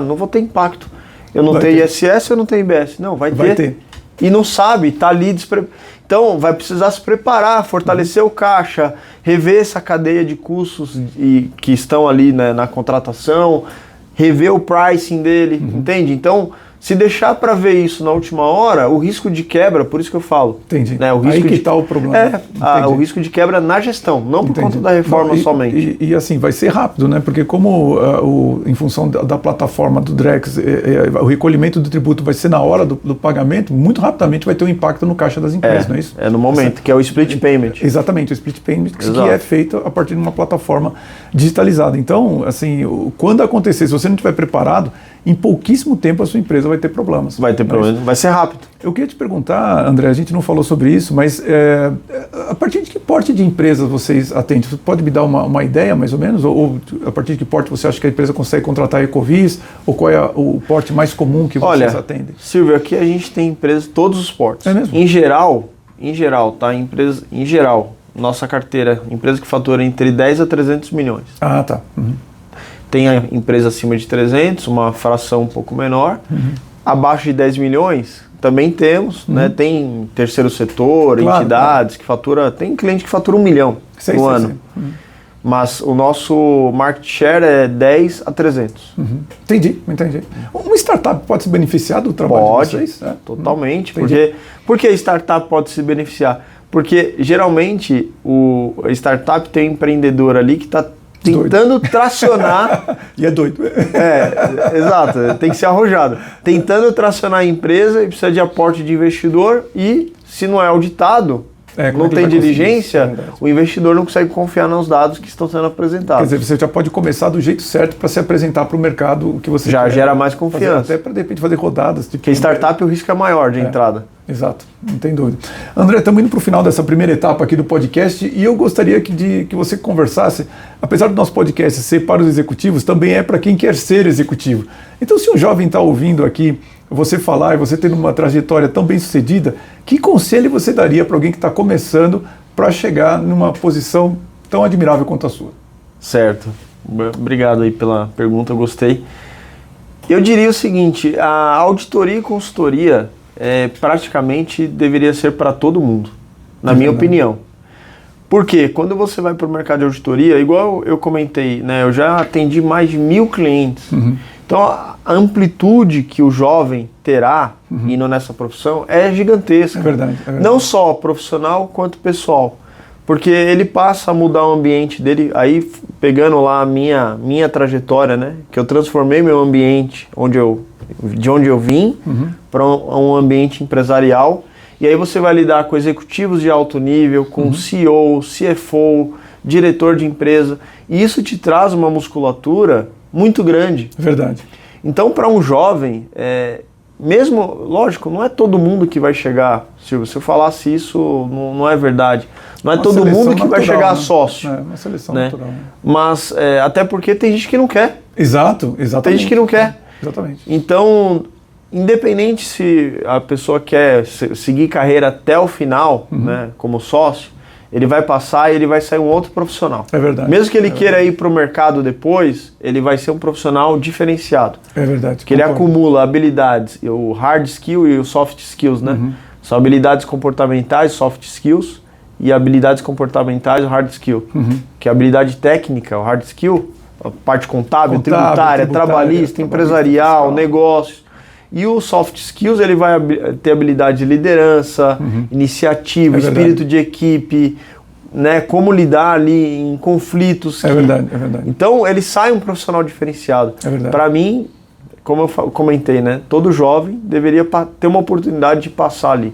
não vou ter impacto. Eu não tenho ISS, eu não tenho IBS. Não, vai ter. E não sabe, tá ali Então, vai precisar se preparar, fortalecer o caixa, rever essa cadeia de custos que estão ali, né, na contratação, rever o pricing dele, entende? Então, se deixar para ver isso na última hora, o risco de quebra, por isso que eu falo. Entendi. Né, o risco aí que está o problema. O risco de quebra na gestão, não por conta da reforma somente. E assim, vai ser rápido, né? Porque como em função da plataforma do Drex, o recolhimento do tributo vai ser na hora do pagamento, muito rapidamente vai ter um impacto no caixa das empresas, não é isso? É no momento, que é o split payment. Exatamente, o split payment, que é feito a partir de uma plataforma digitalizada. Então, assim, quando acontecer, se você não estiver preparado, em pouquíssimo tempo a sua empresa vai ter problemas. Vai ter problemas, vai ser rápido. Eu queria te perguntar, André, a gente não falou sobre isso, mas a partir de que porte de empresas vocês atendem? Você pode me dar uma ideia, mais ou menos? Ou a partir de que porte você acha que a empresa consegue contratar a Ecovis? Ou qual é o porte mais comum que vocês atendem? Silvio, aqui a gente tem empresas de todos os portes. É mesmo? Em geral, tá? Empresas, em geral, nossa carteira, empresa que fatura entre 10 a 300 milhões. Ah, tá. Tem a empresa acima de 300, uma fração um pouco menor. Abaixo de 10 milhões, também temos, né? Tem terceiro setor, entidades que fatura... Tem cliente que fatura 1 milhão no ano. Mas o nosso market share é 10 a 300. Entendi. Uma startup pode se beneficiar do trabalho de vocês? Totalmente. Por que a startup pode se beneficiar? Porque geralmente a startup tem um empreendedor ali que está tentando tracionar... E é doido. Exato. Tem que ser arrojado. Tentando tracionar a empresa e precisa de aporte de investidor e, se não é auditado, não tem diligência, o investidor não consegue confiar nos dados que estão sendo apresentados. Quer dizer, você já pode começar do jeito certo para se apresentar para o mercado o que você já gera mais confiança. Até para, de repente, fazer rodadas. Porque startup o risco é maior de entrada. Exato, não tem dúvida. André, estamos indo para o final dessa primeira etapa aqui do podcast e eu gostaria que você conversasse, apesar do nosso podcast ser para os executivos, também é para quem quer ser executivo. Então, se um jovem está ouvindo aqui você falar e você tendo uma trajetória tão bem sucedida, que conselho você daria para alguém que está começando para chegar numa posição tão admirável quanto a sua? Certo. Obrigado aí pela pergunta, eu gostei. Eu diria o seguinte, a auditoria e consultoria praticamente deveria ser para todo mundo, na minha opinião. Por quê? Quando você vai para o mercado de auditoria, igual eu comentei, né, eu já atendi mais de 1.000 clientes. Então a amplitude que o jovem terá indo nessa profissão é gigantesca. É verdade. Não só profissional quanto pessoal. Porque ele passa a mudar o ambiente dele, aí pegando lá a minha trajetória, né? Que eu transformei meu ambiente de onde eu vim para um ambiente empresarial. E aí você vai lidar com executivos de alto nível, com CEO, CFO, diretor de empresa. E isso te traz uma musculatura muito grande. Verdade. Então, para um jovem, mesmo, lógico, não é todo mundo que vai chegar, Silvio, se eu falasse isso, não é verdade. Não é Uma todo mundo que natural, vai chegar né? a sócio. Uma seleção né? natural. Né? Mas, até porque tem gente que não quer. Exato, exatamente. Tem gente que não quer. Exatamente. Então, independente se a pessoa quer seguir carreira até o final, né, como sócio, ele vai passar e ele vai sair um outro profissional. É verdade. Mesmo que ele queira ir para o mercado depois, ele vai ser um profissional diferenciado. É verdade. Porque ele acumula habilidades, o hard skill e o soft skills, né? São habilidades comportamentais, soft skills, e habilidades comportamentais, o hard skill. Que é a habilidade técnica, o hard skill, a parte contábil, tributária, trabalhista, empresarial, negócios. E o soft skills, ele vai ter habilidade de liderança, iniciativa, espírito de equipe, né, como lidar ali em conflitos. É verdade, é verdade. Então, ele sai um profissional diferenciado. É verdade. Para mim, como eu comentei, né, todo jovem deveria ter uma oportunidade de passar ali.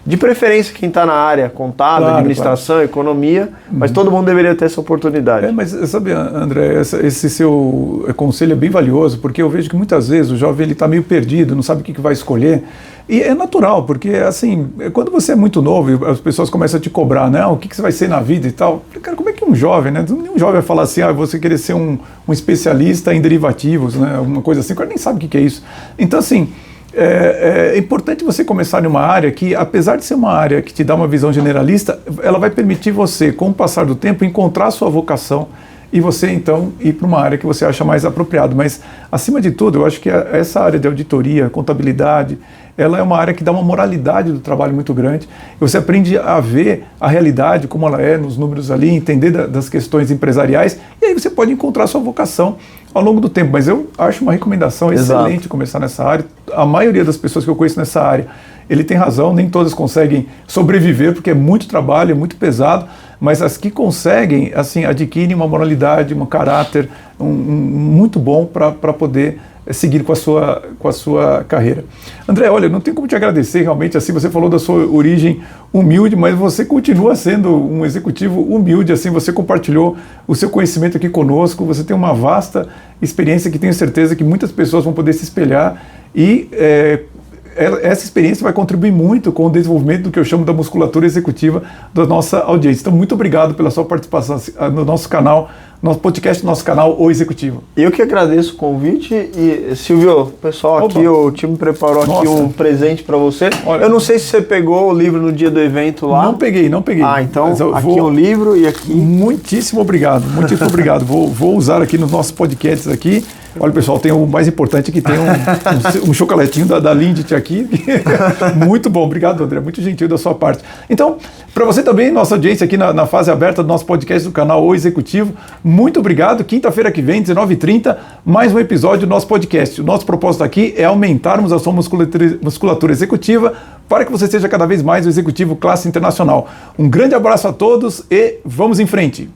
De preferência quem está na área contábil, administração, economia, mas todo mundo deveria ter essa oportunidade. Mas sabe, André, esse seu conselho é bem valioso, porque eu vejo que muitas vezes o jovem está meio perdido, não sabe o que vai escolher. E é natural, porque assim, quando você é muito novo, as pessoas começam a te cobrar, né? O que você vai ser na vida e tal. Cara, como é que um jovem, né? Nenhum jovem vai falar assim, você querer ser um especialista em derivativos, né? Alguma coisa assim, o cara nem sabe o que é isso. Então, assim, é importante você começar numa área que, apesar de ser uma área que te dá uma visão generalista, ela vai permitir você, com o passar do tempo, encontrar a sua vocação e você, então, ir para uma área que você acha mais apropriado. Mas, acima de tudo, eu acho que essa área de auditoria, contabilidade, ela é uma área que dá uma moralidade do trabalho muito grande. Você aprende a ver a realidade como ela é, nos números ali, entender das questões empresariais, e aí você pode encontrar a sua vocação ao longo do tempo. Mas eu acho uma recomendação excelente começar nessa área. A maioria das pessoas que eu conheço nessa área, ele tem razão, nem todas conseguem sobreviver, porque é muito trabalho, é muito pesado, mas as que conseguem, assim, adquirem uma moralidade, um caráter muito bom para poder seguir com a sua carreira. André, olha, não tem como te agradecer realmente, assim, você falou da sua origem humilde, mas você continua sendo um executivo humilde, assim, você compartilhou o seu conhecimento aqui conosco, você tem uma vasta experiência que tenho certeza que muitas pessoas vão poder se espelhar e essa experiência vai contribuir muito com o desenvolvimento do que eu chamo da musculatura executiva da nossa audiência. Então, muito obrigado pela sua participação no nosso canal, nosso podcast, nosso canal O Executivo. Eu que agradeço o convite e, Silvio, pessoal, aqui o time preparou aqui um presente para você. Olha, eu não sei se você pegou o livro no dia do evento lá. Não peguei. Ah, então aqui um livro e aqui... Muitíssimo obrigado. Vou usar aqui nos nossos podcasts aqui. Olha, pessoal, tem o mais importante que tem um chocolatinho da Lindt aqui. Muito bom, obrigado, André, muito gentil da sua parte. Então, para você também, nossa audiência aqui na fase aberta do nosso podcast do canal O Executivo, muito obrigado. Quinta-feira que vem, 19h30, mais um episódio do nosso podcast. O nosso propósito aqui é aumentarmos a sua musculatura executiva para que você seja cada vez mais um executivo classe internacional. Um grande abraço a todos e vamos em frente.